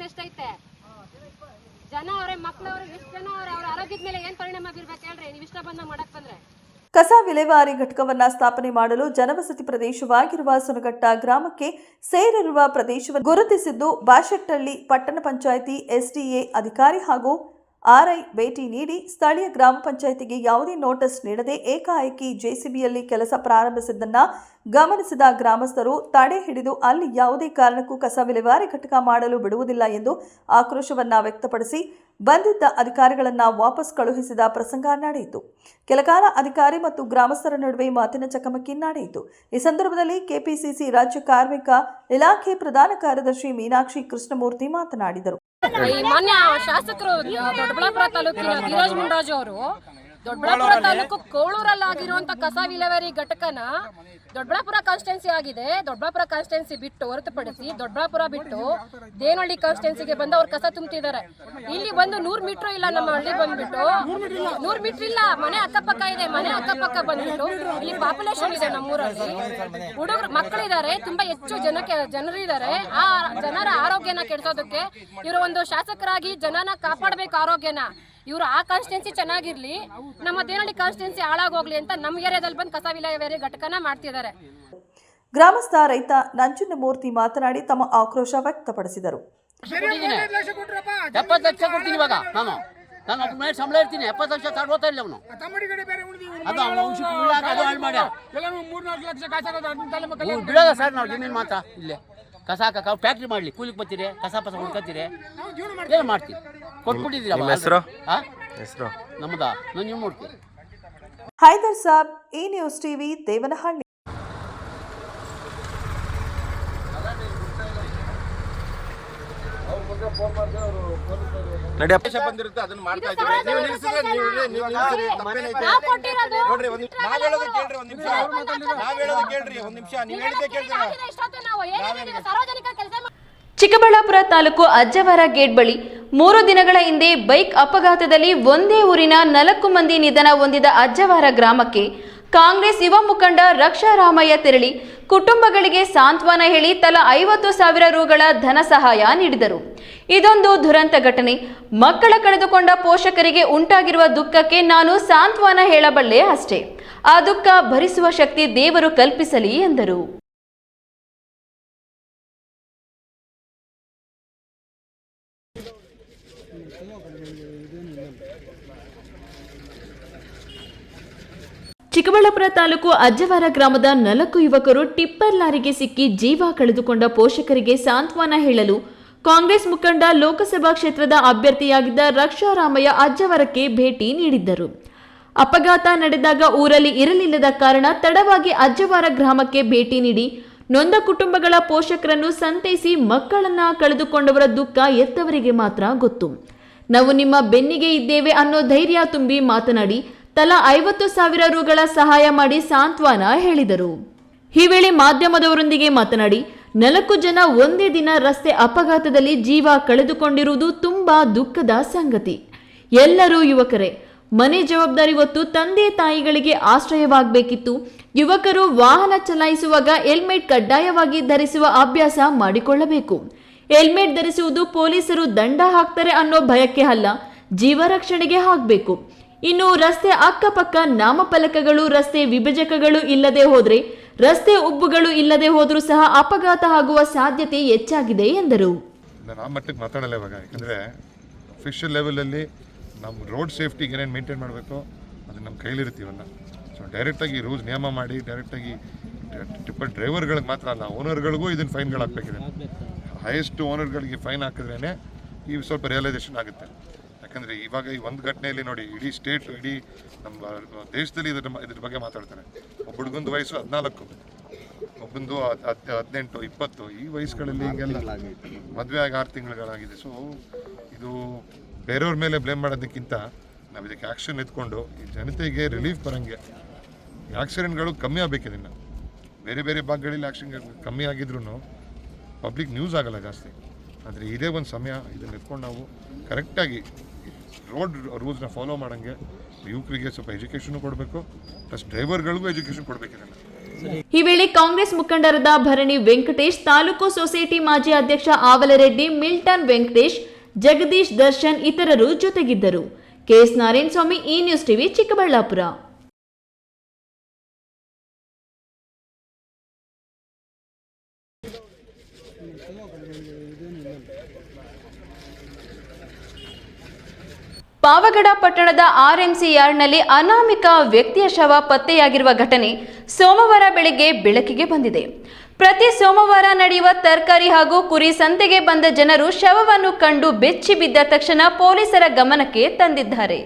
ಎಷ್ಟೈತೆ ಜನ ಅವರೇ ಮಕ್ಕಳವ್ರೆ, ಎಷ್ಟು ಜನ ಅವ್ರ ಆರೋಗ್ಯದ ಮೇಲೆ ಏನ್ ಪರಿಣಾಮ ಬೀರ್ಬೇಕು ಹೇಳ್ರಿ, ನೀವು ಇಷ್ಟ ಬಂದ ಮಾಡಕ್ ಬಂದ್ರೆ. ಕಸ ವಿಲೇವಾರಿ ಘಟಕವನ್ನು ಸ್ಥಾಪನೆ ಮಾಡಲು ಜನವಸತಿ ಪ್ರದೇಶವಾಗಿರುವ ಸುಣಘಟ್ಟ ಗ್ರಾಮಕ್ಕೆ ಸೇರಿರುವ ಪ್ರದೇಶವನ್ನು ಗುರುತಿಸಿದ್ದು ಬಾಶೆಟ್ಟಹಳ್ಳಿ ಪಟ್ಟಣ ಪಂಚಾಯಿತಿ ಎಸ್ಡಿಎ ಅಧಿಕಾರಿ ಹಾಗೂ ಆರ್ಐ ಭೇಟಿ ನೀಡಿ ಸ್ಥಳೀಯ ಗ್ರಾಮ ಪಂಚಾಯಿತಿಗೆ ಯಾವುದೇ ನೋಟಿಸ್ ನೀಡದೆ ಏಕಾಏಕಿ ಜೆಸಿಬಿಯಲ್ಲಿ ಕೆಲಸ ಪ್ರಾರಂಭಿಸಿದ್ದನ್ನು ಗಮನಿಸಿದ ಗ್ರಾಮಸ್ಥರು ತಡೆ ಹಿಡಿದು ಅಲ್ಲಿ ಯಾವುದೇ ಕಾರಣಕ್ಕೂ ಕಸ ವಿಲೇವಾರಿ ಘಟಕ ಮಾಡಲು ಬಿಡುವುದಿಲ್ಲ ಎಂದು ಆಕ್ರೋಶವನ್ನು ವ್ಯಕ್ತಪಡಿಸಿ ಬಂದಿದ್ದ ಅಧಿಕಾರಿಗಳನ್ನು ವಾಪಸ್ ಕಳುಹಿಸಿದ ಪ್ರಸಂಗ ನಡೆಯಿತು. ಕೆಲಕಾಲ ಅಧಿಕಾರಿ ಮತ್ತು ಗ್ರಾಮಸ್ಥರ ನಡುವೆ ಮಾತಿನ ಚಕಮಕಿ ನಡೆಯಿತು. ಈ ಸಂದರ್ಭದಲ್ಲಿ ಕೆಪಿಸಿಸಿ ರಾಜ್ಯ ಕಾರ್ಮಿಕ ಇಲಾಖೆ ಪ್ರಧಾನ ಕಾರ್ಯದರ್ಶಿ ಮೀನಾಕ್ಷಿ ಕೃಷ್ಣಮೂರ್ತಿ ಮಾತನಾಡಿದರು. ಮಾನ್ಯ ಶಾಸಕರು ದೊಡ್ಡಬಳ್ಳಾಪುರ ತಾಲೂಕಿನ ಧೀರಜ್ ಮುನಿರಾಜು ಅವರು ದೊಡ್ಡಬಳ್ಳಾಪುರ ತಾಲೂಕು ಕೋಳೂರಲ್ಲಾಗಿರುವಂತ ಕಸ ವಿಲೇವಾರಿ ಘಟಕನ ದೊಡ್ಡಬಳ್ಳಾಪುರ ಕಾನ್ಸ್ಟಿಟ್ಯೂನ್ಸಿ ಆಗಿದೆ, ದೊಡ್ಡಬಳ್ಳಾಪುರ ಕಾನ್ಸ್ಟಿಟ್ಯೂನ್ಸಿ ಬಿಟ್ಟು ಹೊರತುಪಡಿಸಿ ದೊಡ್ಡಬಳ್ಳಾಪುರ ಬಿಟ್ಟು ದೇವನಹಳ್ಳಿ ಕಾನ್ಸ್ಟಿಟ್ಯೂನ್ಸಿಗೆ ಬಂದು ಅವ್ರು ಕಸ ತುಂಬ್ತಿದ್ದಾರೆ. ಇಲ್ಲಿ ಬಂದು 100 ಮೀಟರ್ ಇಲ್ಲ, ನಮ್ಮ ಹಳ್ಳಿ ಬಂದ್ಬಿಟ್ಟು 100 ಮೀಟರ್ ಇಲ್ಲ, ಮನೆ ಅಕ್ಕಪಕ್ಕ ಇದೆ. ಮನೆ ಅಕ್ಕಪಕ್ಕ ಬಂದ್ಬಿಟ್ಟು ಇಲ್ಲಿ ಪಾಪ್ಯುಲೇಷನ್ ಇದೆ, ನಮ್ಮೂರಲ್ಲಿ ಹುಡುಗರು ಮಕ್ಕಳಿದ್ದಾರೆ, ತುಂಬಾ ಹೆಚ್ಚು ಜನರಿದ್ದಾರೆ. ಆ ಜನರ ಆರೋಗ್ಯನ ಕೆಡಿಸೋದಕ್ಕೆ ಇವರು ಒಂದು ಶಾಸಕರಾಗಿ ಜನನ ಕಾಪಾಡಬೇಕು, ಆರೋಗ್ಯನ. ಇವರು ಆ ಕಾನ್ಸ್ಟಿಟ್ಯೂನ್ಸಿ ಚೆನ್ನಾಗಿರ್ಲಿ, ನಮ್ಮ ದೇವನಹಳ್ಳಿ ಕಾನ್ಸ್ಟಿಟ್ಯೂನ್ಸಿ ಹಾಳಾಗೋಗ್ಲಿ ಅಂತ ನಮ್ಮ ಏರಿಯಾದಲ್ಲಿ ಬಂದು ಕಸ ವಿಲೇವಾರಿ ಘಟಕನ ಮಾಡ್ತಿದ್ದಾರೆ. ಗ್ರಾಮಸ್ಥ ರೈತ ನಂಜನಮೂರ್ತಿ ಮಾತನಾಡಿ ತಮ್ಮ ಆಕ್ರೋಶ ವ್ಯಕ್ತಪಡಿಸಿದರು. 70 ಲಕ್ಷ ಕೊಡ್ತೀನಿ ಇವಾಗ ನಾನು ಒಬ್ಬ ಮೇಲೆ ಸಂಬಳ ಇರ್ತೀನಿ. 70 ಲಕ್ಷ ತಗೊಳ್ತಾ ಇಲ್ಲ ಅವನು. ಬಿಡೋದ ಸರ್ ನಾವು ಜಮೀನು ಮಾತ್ರ ಇಲ್ಲೇ ಕಸ ಹಾಕಕ್ಕೆ ಫ್ಯಾಕ್ಟ್ರಿ ಮಾಡಲಿ, ಕೂಲಿಗೆ ಬರ್ತೀರಿ, ಕಸ ಪಸ ಹುಡ್ಕತ್ತೀರಿ, ಏನು ಮಾಡ್ತೀವಿ? ಕೊಟ್ಬಿಟ್ಟಿದ್ದೀರಿ. ಹೆಸರು ನಮ್ಮದ ನೀವು ನೋಡ್ತೀವಿ. ಹೈದರ್ ಸಾಬ್, ಈ ನ್ಯೂಸ್ ಟಿವಿ, ದೇವನಹಳ್ಳಿ. ಬಂದಿರುತ್ತೆ ಅದನ್ನ ಮಾಡ್ತಾ ಇದ್ದೀವಿ. ನೀವು ನಿಲ್ಲಿಸಿದ್ರೆ ನೀವು ನಿಲ್ಲಿಸಿರಿ, ತಪ್ಪೇನೈತೆ ನೋಡ್ರಿ. ನಾವ್ ಹೇಳೋದು ಕೇಳ್ರಿ, ಒಂದ್ ನಿಮಿಷ ನಾವ್ ಹೇಳೋದು ಕೇಳ್ರಿ, ಒಂದ್ ನಿಮಿಷ ನೀವ್ ಹೇಳಿದ್ದೆ ಕೇಳ್ರಿ. ಚಿಕ್ಕಬಳ್ಳಾಪುರ ತಾಲೂಕು ಅಜ್ಜವಾರ ಗೇಟ್ ಬಳಿ 3 ದಿನಗಳ ಹಿಂದೆ ಬೈಕ್ ಅಪಘಾತದಲ್ಲಿ ಒಂದೇ ಊರಿನ 4 ಮಂದಿ ನಿಧನ ಹೊಂದಿದ ಅಜ್ಜವಾರ ಗ್ರಾಮಕ್ಕೆ ಕಾಂಗ್ರೆಸ್ ಯುವ ಮುಖಂಡ ರಕ್ಷಾ ರಾಮಯ್ಯ ತೆರಳಿ ಕುಟುಂಬಗಳಿಗೆ ಸಾಂತ್ವನ ಹೇಳಿ ತಲಾ 50,000 ರೂಗಳ ಧನ ಸಹಾಯ ನೀಡಿದರು. ಇದೊಂದು ದುರಂತ ಘಟನೆ. ಮಕ್ಕಳ ಕಳೆದುಕೊಂಡ ಪೋಷಕರಿಗೆ ಉಂಟಾಗಿರುವ ದುಃಖಕ್ಕೆ ನಾನು ಸಾಂತ್ವನ ಹೇಳಬಲ್ಲೆ ಅಷ್ಟೇ. ಆ ದುಃಖ ಭರಿಸುವ ಶಕ್ತಿ ದೇವರು ಕಲ್ಪಿಸಲಿ ಎಂದರು. ಚಿಕ್ಕಬಳ್ಳಾಪುರ ತಾಲೂಕು ಅಜ್ಜವಾರ ಗ್ರಾಮದ 4 ಯುವಕರು ಟಿಪ್ಪರ್ ಲಾರಿಗೆ ಸಿಕ್ಕಿ ಜೀವ ಕಳೆದುಕೊಂಡ ಪೋಷಕರಿಗೆ ಸಾಂತ್ವನ ಹೇಳಲು ಕಾಂಗ್ರೆಸ್ ಮುಖಂಡ ಲೋಕಸಭಾ ಕ್ಷೇತ್ರದ ಅಭ್ಯರ್ಥಿಯಾಗಿದ್ದ ರಕ್ಷಾ ರಾಮಯ್ಯ ಅಜ್ಜವಾರಕ್ಕೆ ಭೇಟಿ ನೀಡಿದ್ದರು. ಅಪಘಾತ ನಡೆದಾಗ ಊರಲ್ಲಿ ಇರಲಿಲ್ಲದ ಕಾರಣ ತಡವಾಗಿ ಅಜ್ಜವಾರ ಗ್ರಾಮಕ್ಕೆ ಭೇಟಿ ನೀಡಿ ನೊಂದ ಕುಟುಂಬಗಳ ಪೋಷಕರನ್ನು ಸಂತೈಸಿ ಮಕ್ಕಳನ್ನ ಕಳೆದುಕೊಂಡವರ ದುಃಖ ಎತ್ತವರಿಗೆ ಮಾತ್ರ ಗೊತ್ತು. ನಾವು ನಿಮ್ಮ ಬೆನ್ನಿಗೆ ಇದ್ದೇವೆ ಅನ್ನೋ ಧೈರ್ಯ ತುಂಬಿ ಮಾತನಾಡಿ ತಲಾ 50,000 ರೂಗಳ ಸಹಾಯ ಮಾಡಿ ಸಾಂತ್ವನ ಹೇಳಿದರು. ಈ ವೇಳೆ ಮಾಧ್ಯಮದವರೊಂದಿಗೆ ಮಾತನಾಡಿ 4 ಜನ ಒಂದೇ ದಿನ ರಸ್ತೆ ಅಪಘಾತದಲ್ಲಿ ಜೀವ ಕಳೆದುಕೊಂಡಿರುವುದು ತುಂಬಾ ದುಃಖದ ಸಂಗತಿ. ಎಲ್ಲರೂ ಯುವಕರೇ. ಮನೆ ಜವಾಬ್ದಾರಿ ಹೊತ್ತು ತಂದೆ ತಾಯಿಗಳಿಗೆ ಆಶ್ರಯವಾಗಬೇಕಿತ್ತು. ಯುವಕರು ವಾಹನ ಚಲಾಯಿಸುವಾಗ ಹೆಲ್ಮೆಟ್ ಕಡ್ಡಾಯವಾಗಿ ಧರಿಸುವ ಅಭ್ಯಾಸ ಮಾಡಿಕೊಳ್ಳಬೇಕು. ಹೆಲ್ಮೆಟ್ ಧರಿಸುವುದು ಪೊಲೀಸರು ದಂಡ ಹಾಕ್ತಾರೆ ಅನ್ನೋ ಭಯಕ್ಕೆ ಅಲ್ಲ, ಜೀವ ರಕ್ಷಣೆಗೆ ಹಾಕಬೇಕು. ಇನ್ನು ರಸ್ತೆ ಅಕ್ಕಪಕ್ಕ ನಾಮಫಲಕಗಳು, ರಸ್ತೆ ವಿಭಜಕಗಳು ಇಲ್ಲದೆ ಹೋದ್ರೆ, ರಸ್ತೆ ಉಬ್ಬುಗಳು ಇಲ್ಲದೆ ಹೋದ್ರೂ ಸಹ ಅಪಘಾತ ಆಗುವ ಸಾಧ್ಯತೆ ಹೆಚ್ಚಾಗಿದೆ ಎಂದರು. ಆ ಮಟ್ಟಕ್ಕೆ ಮಾತಾಡಲ್ಲ ಇವಾಗ, ಯಾಕಂದರೆ ಅಫಿಷಿಯಲ್ ಲೆವೆಲಲ್ಲಿ ನಮ್ಮ ರೋಡ್ ಸೇಫ್ಟಿಗೆ ಏನೇನು ಮೇಂಟೈನ್ ಮಾಡಬೇಕು ಅದು ನಮ್ಮ ಕೈಲಿರ್ತೀವಲ್ಲ. ಸೊ ಡೈರೆಕ್ಟಾಗಿ ರೂಲ್ಸ್ ನಿಯಮ ಮಾಡಿ ಡೈರೆಕ್ಟಾಗಿ ಟಿಪ್ಪರ್ ಡ್ರೈವರ್ಗಳಿಗೆ ಮಾತ್ರ ಅಲ್ಲ, ಓನರ್ಗಳಿಗೂ ಇದನ್ನು ಫೈನ್ಗಳು ಹಾಕಬೇಕಿದೆ. ಹೈಯೆಸ್ಟ್ ಓನರ್ಗಳಿಗೆ ಫೈನ್ ಹಾಕಿದ್ರೇ ಈ ಸ್ವಲ್ಪ ರಿಯಲೈಸೇಷನ್ ಆಗುತ್ತೆ. ಯಾಕಂದರೆ ಇವಾಗ ಈ ಒಂದು ಘಟನೆಯಲ್ಲಿ ನೋಡಿ, ಇಡೀ ಸ್ಟೇಟ್, ಇಡೀ ನಮ್ಮ ದೇಶದಲ್ಲಿ ಇದ್ರ ಬಗ್ಗೆ ಮಾತಾಡ್ತಾರೆ. ಒಬ್ಬ ಹುಡುಗಂದು ವಯಸ್ಸು 14, ಒಬ್ಬಂದು 18, 20, ಈ ವಯಸ್ಸುಗಳಲ್ಲಿ ಈಗೆಲ್ಲ ಮದುವೆ ಆಗಿ 6 ತಿಂಗಳುಗಳಾಗಿದೆ. ಸೊ ಇದು ಬೇರೆಯವ್ರ ಮೇಲೆ ಬ್ಲೇಮ್ ಮಾಡೋದಕ್ಕಿಂತ ನಾವು ಇದಕ್ಕೆ ಆ್ಯಕ್ಷನ್ ಎತ್ಕೊಂಡು ಈ ಜನತೆಗೆ ರಿಲೀಫ್ ಬರೋಂಗೆ ಆಕ್ಸಿಡೆಂಟ್ಗಳು ಕಮ್ಮಿ ಆಗಬೇಕಿದೆ. ಇನ್ನು ಬೇರೆ ಬೇರೆ ಭಾಗಗಳಲ್ಲಿ ಆ್ಯಕ್ಷನ್ ಕಮ್ಮಿ ಆಗಿದ್ರೂ ಪಬ್ಲಿಕ್ ನ್ಯೂಸ್ ಆಗಲ್ಲ ಜಾಸ್ತಿ. ಆದರೆ ಇದೇ ಒಂದು ಸಮಯ, ಇದನ್ನು ಎತ್ಕೊಂಡು ನಾವು ಕರೆಕ್ಟಾಗಿ ರೋಡ್ ರೂಲ್ಸ್ನ ಫಾಲೋ ಮಾಡೋಂಗೆ ಯುವಕರಿಗೆ ಸ್ವಲ್ಪ ಎಜುಕೇಷನ್ ಕೊಡಬೇಕು, ಪ್ಲಸ್ ಡ್ರೈವರ್ಗಳಿಗೂ ಎಜುಕೇಷನ್ ಕೊಡಬೇಕಿದೆ. ಈ ವೇಳೆ ಕಾಂಗ್ರೆಸ್ ಮುಖಂಡರಾದ ಭರಣಿ ವೆಂಕಟೇಶ್, ತಾಲೂಕು ಸೊಸೈಟಿ ಮಾಜಿ ಅಧ್ಯಕ್ಷ ಆವಲರೆಡ್ಡಿ, ಮಿಲ್ಟನ್ ವೆಂಕಟೇಶ್, ಜಗದೀಶ್, ದರ್ಶನ್ ಇತರರು ಜೊತೆಗಿದ್ದರು. ಕೆಎಸ್ ನಾರಾಯಣ ಸ್ವಾಮಿ, ಈ ನ್ಯೂಸ್ ಟಿವಿ, ಚಿಕ್ಕಬಳ್ಳಾಪುರ. ಪಾವಗಡ ಪಟ್ಟಣದ ಆರ್ಎಂಸಿ ಯಾರ್ಡ್ನಲ್ಲಿ ಅನಾಮಿಕ ವ್ಯಕ್ತಿಯ ಶವ ಪತ್ತೆಯಾಗಿರುವ ಘಟನೆ ಸೋಮವಾರ ಬೆಳಗ್ಗೆ ಬೆಳಕಿಗೆ ಬಂದಿದೆ. ಪ್ರತಿ ಸೋಮವಾರ ನಡೆಯುವ ತರಕಾರಿ ಹಾಗೂ ಕುರಿ ಸಂತೆಗೆ ಬಂದ ಜನರು ಶವವನ್ನು ಕಂಡು ಬೆಚ್ಚಿ ಬಿದ್ದ ತಕ್ಷಣ ಪೊಲೀಸರ ಗಮನಕ್ಕೆ ತಂದಿದ್ದಾರೆ.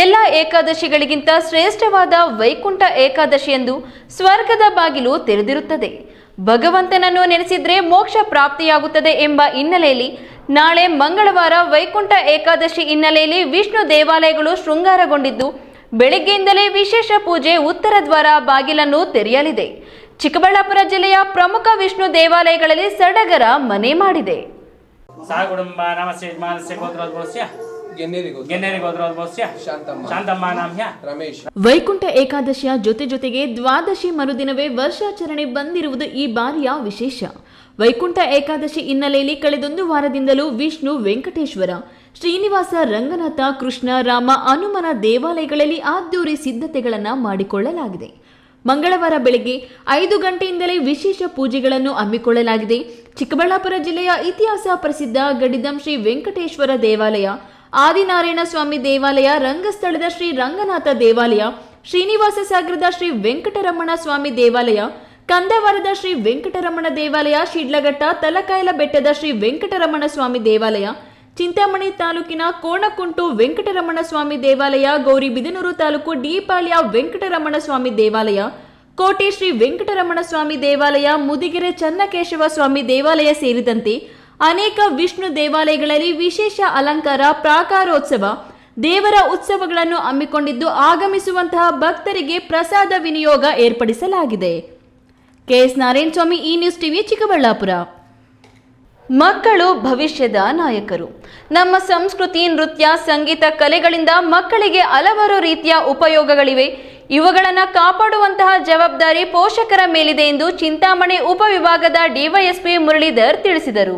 ಎಲ್ಲ ಏಕಾದಶಿಗಳಿಗಿಂತ ಶ್ರೇಷ್ಠವಾದ ವೈಕುಂಠ ಏಕಾದಶಿ ಎಂದು ಸ್ವರ್ಗದ ಬಾಗಿಲು ತೆರೆದಿರುತ್ತದೆ. ಭಗವಂತನನ್ನು ನೆನೆಸಿದ್ರೆ ಮೋಕ್ಷ ಪ್ರಾಪ್ತಿಯಾಗುತ್ತದೆ ಎಂಬ ಹಿನ್ನೆಲೆಯಲ್ಲಿ ನಾಳೆ ಮಂಗಳವಾರ ವೈಕುಂಠ ಏಕಾದಶಿ ಹಿನ್ನೆಲೆಯಲ್ಲಿ ವಿಷ್ಣು ದೇವಾಲಯಗಳು ಶೃಂಗಾರಗೊಂಡಿದ್ದು ಬೆಳಗ್ಗೆಯಿಂದಲೇ ವಿಶೇಷ ಪೂಜೆ ಉತ್ತರ ದ್ವಾರ ಬಾಗಿಲನ್ನು ತೆರೆಯಲಿದೆ. ಚಿಕ್ಕಬಳ್ಳಾಪುರ ಜಿಲ್ಲೆಯ ಪ್ರಮುಖ ವಿಷ್ಣು ದೇವಾಲಯಗಳಲ್ಲಿ ಸಡಗರ ಮನೆ ಮಾಡಿದೆ. ಸಾಗುಡುಂಬಾನಾಮಸ್ಯ ಯಜಮಾನಸ್ಯ ಗೋತ್ರೋದ್ಭವಸ್ಯ ಗೆನ್ನೇರಿ ಗೋತ್ರೋದ್ಭವಸ್ಯ ಶಾಂತಮ್ಮ ನಾಮ್ಯ ರಮೇಶ್. ವೈಕುಂಠ ಏಕಾದಶಿಯ ಜೊತೆಗೆ ದ್ವಾದಶಿ ಮರುದಿನವೇ ವರ್ಷಾಚರಣೆ ಬಂದಿರುವುದು ಈ ಬಾರಿಯ ವಿಶೇಷ. ವೈಕುಂಠ ಏಕಾದಶಿ ಹಿನ್ನೆಲೆಯಲ್ಲಿ ಕಳೆದೊಂದು ವಾರದಿಂದಲೂ ವಿಷ್ಣು, ವೆಂಕಟೇಶ್ವರ, ಶ್ರೀನಿವಾಸ, ರಂಗನಾಥ, ಕೃಷ್ಣ, ರಾಮ, ಹನುಮನ ದೇವಾಲಯಗಳಲ್ಲಿ ಅದ್ದೂರಿ ಸಿದ್ಧತೆಗಳನ್ನು ಮಾಡಿಕೊಳ್ಳಲಾಗಿದೆ. ಮಂಗಳವಾರ ಬೆಳಗ್ಗೆ 5 ಗಂಟೆಯಿಂದಲೇ ವಿಶೇಷ ಪೂಜೆಗಳನ್ನು ಹಮ್ಮಿಕೊಳ್ಳಲಾಗಿದೆ. ಚಿಕ್ಕಬಳ್ಳಾಪುರ ಜಿಲ್ಲೆಯ ಇತಿಹಾಸ ಪ್ರಸಿದ್ಧ ಗಡಿದಂ ಶ್ರೀ ವೆಂಕಟೇಶ್ವರ ದೇವಾಲಯ, ಆದಿನಾರಾಯಣ ಸ್ವಾಮಿ ದೇವಾಲಯ, ರಂಗಸ್ಥಳದ ಶ್ರೀ ರಂಗನಾಥ ದೇವಾಲಯ, ಶ್ರೀನಿವಾಸ ಸಾಗರದ ಶ್ರೀ ವೆಂಕಟರಮಣ ಸ್ವಾಮಿ ದೇವಾಲಯ, ಕಂದವರದ ಶ್ರೀ ವೆಂಕಟರಮಣ ದೇವಾಲಯ, ಶಿಡ್ಲಘಟ್ಟ, ತಲಕಾಯಲ ಬೆಟ್ಟದ ಶ್ರೀ ವೆಂಕಟರಮಣ ಸ್ವಾಮಿ ದೇವಾಲಯ, ಚಿಂತಾಮಣಿ ತಾಲೂಕಿನ ಕೋಣಕುಂಟು ವೆಂಕಟರಮಣ ಸ್ವಾಮಿ ದೇವಾಲಯ, ಗೌರಿಬಿದನೂರು ತಾಲೂಕು ಡಿಪಾಳ್ಯ ವೆಂಕಟರಮಣ ಸ್ವಾಮಿ ದೇವಾಲಯ, ಕೋಟೆ ಶ್ರೀ ವೆಂಕಟರಮಣ ಸ್ವಾಮಿ ದೇವಾಲಯ, ಮುದಿಗೆರೆ ಚನ್ನಕೇಶವ ಸ್ವಾಮಿ ದೇವಾಲಯ ಸೇರಿದಂತೆ ಅನೇಕ ವಿಷ್ಣು ದೇವಾಲಯಗಳಲ್ಲಿ ವಿಶೇಷ ಅಲಂಕಾರ, ಪ್ರಾಕಾರೋತ್ಸವ, ದೇವರ ಉತ್ಸವಗಳನ್ನು ಹಮ್ಮಿಕೊಂಡಿದ್ದು ಆಗಮಿಸುವಂತಹ ಭಕ್ತರಿಗೆ ಪ್ರಸಾದ ವಿನಿಯೋಗ ಏರ್ಪಡಿಸಲಾಗಿದೆ. ಕೆಎಸ್ ನಾರಾಯಣ ಸ್ವಾಮಿ, ಈ ನ್ಯೂಸ್ ಟಿವಿ, ಚಿಕ್ಕಬಳ್ಳಾಪುರ. ಮಕ್ಕಳು ಭವಿಷ್ಯದ ನಾಯಕರು. ನಮ್ಮ ಸಂಸ್ಕೃತಿ, ನೃತ್ಯ, ಸಂಗೀತ, ಕಲೆಗಳಿಂದ ಮಕ್ಕಳಿಗೆ ಹಲವಾರು ರೀತಿಯ ಉಪಯೋಗಗಳಿವೆ. ಇವುಗಳನ್ನು ಕಾಪಾಡುವಂತಹ ಜವಾಬ್ದಾರಿ ಪೋಷಕರ ಮೇಲಿದೆ ಎಂದು ಚಿಂತಾಮಣಿ ಉಪವಿಭಾಗದ ಡಿವೈಎಸ್ಪಿ ಮುರಳೀಧರ್ ತಿಳಿಸಿದರು.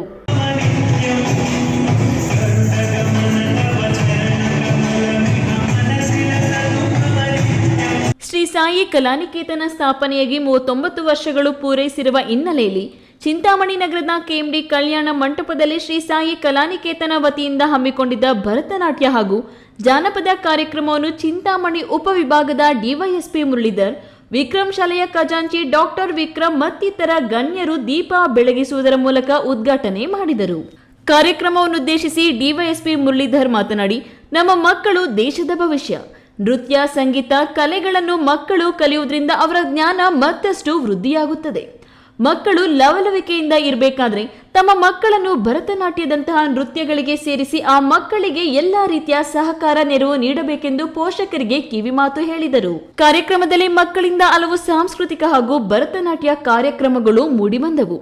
ಶ್ರೀ ಸಾಯಿ ಕಲಾನಿಕೇತನ ಸ್ಥಾಪನೆಯಾಗಿ 39 ವರ್ಷಗಳು ಪೂರೈಸಿರುವ ಹಿನ್ನೆಲೆಯಲ್ಲಿ ಚಿಂತಾಮಣಿ ನಗರದ ಕೆಎಂಡಿ ಕಲ್ಯಾಣ ಮಂಟಪದಲ್ಲಿ ಶ್ರೀ ಸಾಯಿ ಕಲಾನಿಕೇತನ ವತಿಯಿಂದ ಹಮ್ಮಿಕೊಂಡಿದ್ದ ಭರತನಾಟ್ಯ ಹಾಗೂ ಜಾನಪದ ಕಾರ್ಯಕ್ರಮವನ್ನು ಚಿಂತಾಮಣಿ ಉಪವಿಭಾಗದ ಡಿವೈಎಸ್ಪಿ ಮುರಳೀಧರ್, ವಿಕ್ರಮ್ ಶಾಲೆಯ ಖಜಾಂಚಿ ಡಾಕ್ಟರ್ ವಿಕ್ರಮ್ ಮತ್ತಿತರ ಗಣ್ಯರು ದೀಪ ಬೆಳಗಿಸುವುದರ ಮೂಲಕ ಉದ್ಘಾಟನೆ ಮಾಡಿದರು. ಕಾರ್ಯಕ್ರಮವನ್ನುದ್ದೇಶಿಸಿ ಡಿವೈಎಸ್ಪಿ ಮುರಳೀಧರ್ ಮಾತನಾಡಿ, ನಮ್ಮ ಮಕ್ಕಳು ದೇಶದ ಭವಿಷ್ಯ. ನೃತ್ಯ, ಸಂಗೀತ, ಕಲೆಗಳನ್ನು ಮಕ್ಕಳು ಕಲಿಯುವುದರಿಂದ ಅವರ ಜ್ಞಾನ ಮತ್ತಷ್ಟು ವೃದ್ಧಿಯಾಗುತ್ತದೆ. ಮಕ್ಕಳು ಲವಲವಿಕೆಯಿಂದ ಇರಬೇಕಾದ್ರೆ ತಮ್ಮ ಮಕ್ಕಳನ್ನು ಭರತನಾಟ್ಯದಂತಹ ನೃತ್ಯಗಳಿಗೆ ಸೇರಿಸಿ ಆ ಮಕ್ಕಳಿಗೆ ಎಲ್ಲಾ ರೀತಿಯ ಸಹಕಾರ, ನೆರವು ನೀಡಬೇಕೆಂದು ಪೋಷಕರಿಗೆ ಕಿವಿಮಾತು ಹೇಳಿದರು. ಕಾರ್ಯಕ್ರಮದಲ್ಲಿ ಮಕ್ಕಳಿಂದ ಹಲವು ಸಾಂಸ್ಕೃತಿಕ ಹಾಗೂ ಭರತನಾಟ್ಯ ಕಾರ್ಯಕ್ರಮಗಳು ಮೂಡಿಬಂದವು.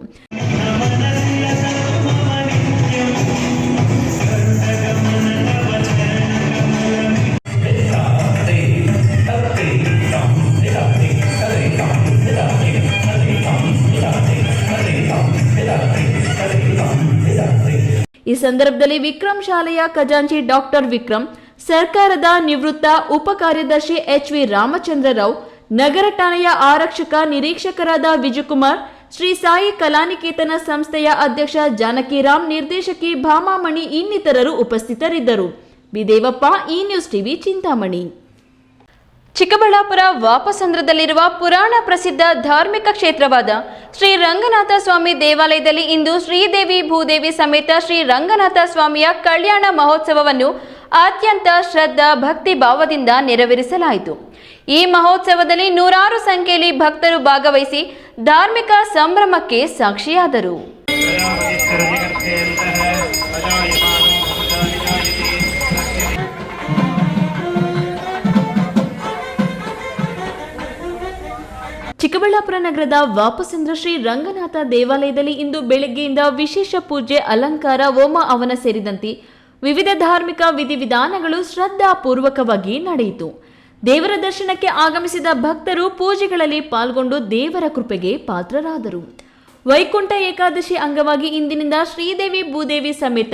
ಈ ಸಂದರ್ಭದಲ್ಲಿ ವಿಕ್ರಮ್ ಶಾಲೆಯ ಖಜಾಂಚಿ ಡಾಕ್ಟರ್ ವಿಕ್ರಮ್, ಸರ್ಕಾರದ ನಿವೃತ್ತ ಉಪ ಕಾರ್ಯದರ್ಶಿ ಎಚ್.ವಿ. ರಾಮಚಂದ್ರರಾವ್, ನಗರ ಠಾಣೆಯ ಆರಕ್ಷಕ ನಿರೀಕ್ಷಕರಾದ ವಿಜಯಕುಮಾರ್, ಶ್ರೀ ಸಾಯಿ ಕಲಾನಿಕೇತನ ಸಂಸ್ಥೆಯ ಅಧ್ಯಕ್ಷ ಜಾನಕಿರಾಮ್, ನಿರ್ದೇಶಕಿ ಭಾಮಾಮಣಿ ಇನ್ನಿತರರು ಉಪಸ್ಥಿತರಿದ್ದರು. ಬಿ ದೇವಪ್ಪ, ಈ ನ್ಯೂಸ್ ಟಿವಿ, ಚಿಂತಾಮಣಿ. ಚಿಕ್ಕಬಳ್ಳಾಪುರ ವಾಪಸಂದ್ರದಲ್ಲಿರುವ ಪುರಾಣ ಪ್ರಸಿದ್ಧ ಧಾರ್ಮಿಕ ಕ್ಷೇತ್ರವಾದ ಶ್ರೀ ರಂಗನಾಥ ಸ್ವಾಮಿ ದೇವಾಲಯದಲ್ಲಿ ಇಂದು ಶ್ರೀದೇವಿ ಭೂದೇವಿ ಸಮೇತ ಶ್ರೀ ರಂಗನಾಥ ಸ್ವಾಮಿಯ ಕಲ್ಯಾಣ ಮಹೋತ್ಸವವನ್ನು ಅತ್ಯಂತ ಶ್ರದ್ಧಾ ಭಕ್ತಿ ಭಾವದಿಂದ ನೆರವೇರಿಸಲಾಯಿತು. ಈ ಮಹೋತ್ಸವದಲ್ಲಿ ನೂರಾರು ಸಂಖ್ಯೆಯಲ್ಲಿ ಭಕ್ತರು ಭಾಗವಹಿಸಿ ಧಾರ್ಮಿಕ ಸಂಭ್ರಮಕ್ಕೆ ಸಾಕ್ಷಿಯಾದರು. ಚಿಕ್ಕಬಳ್ಳಾಪುರ ನಗರದ ವಾಪಸಂದ್ರ ಶ್ರೀ ರಂಗನಾಥ ದೇವಾಲಯದಲ್ಲಿ ಇಂದು ಬೆಳಗ್ಗೆಯಿಂದ ವಿಶೇಷ ಪೂಜೆ, ಅಲಂಕಾರ, ಹೋಮ ಹವನ ಸೇರಿದಂತೆ ವಿವಿಧ ಧಾರ್ಮಿಕ ವಿಧಿವಿಧಾನಗಳು ಶ್ರದ್ಧಾಪೂರ್ವಕವಾಗಿ ನಡೆಯಿತು. ದೇವರ ದರ್ಶನಕ್ಕೆ ಆಗಮಿಸಿದ ಭಕ್ತರು ಪೂಜೆಗಳಲ್ಲಿ ಪಾಲ್ಗೊಂಡು ದೇವರ ಕೃಪೆಗೆ ಪಾತ್ರರಾದರು. ವೈಕುಂಠ ಏಕಾದಶಿ ಅಂಗವಾಗಿ ಇಂದಿನಿಂದ ಶ್ರೀದೇವಿ ಭೂದೇವಿ ಸಮೇತ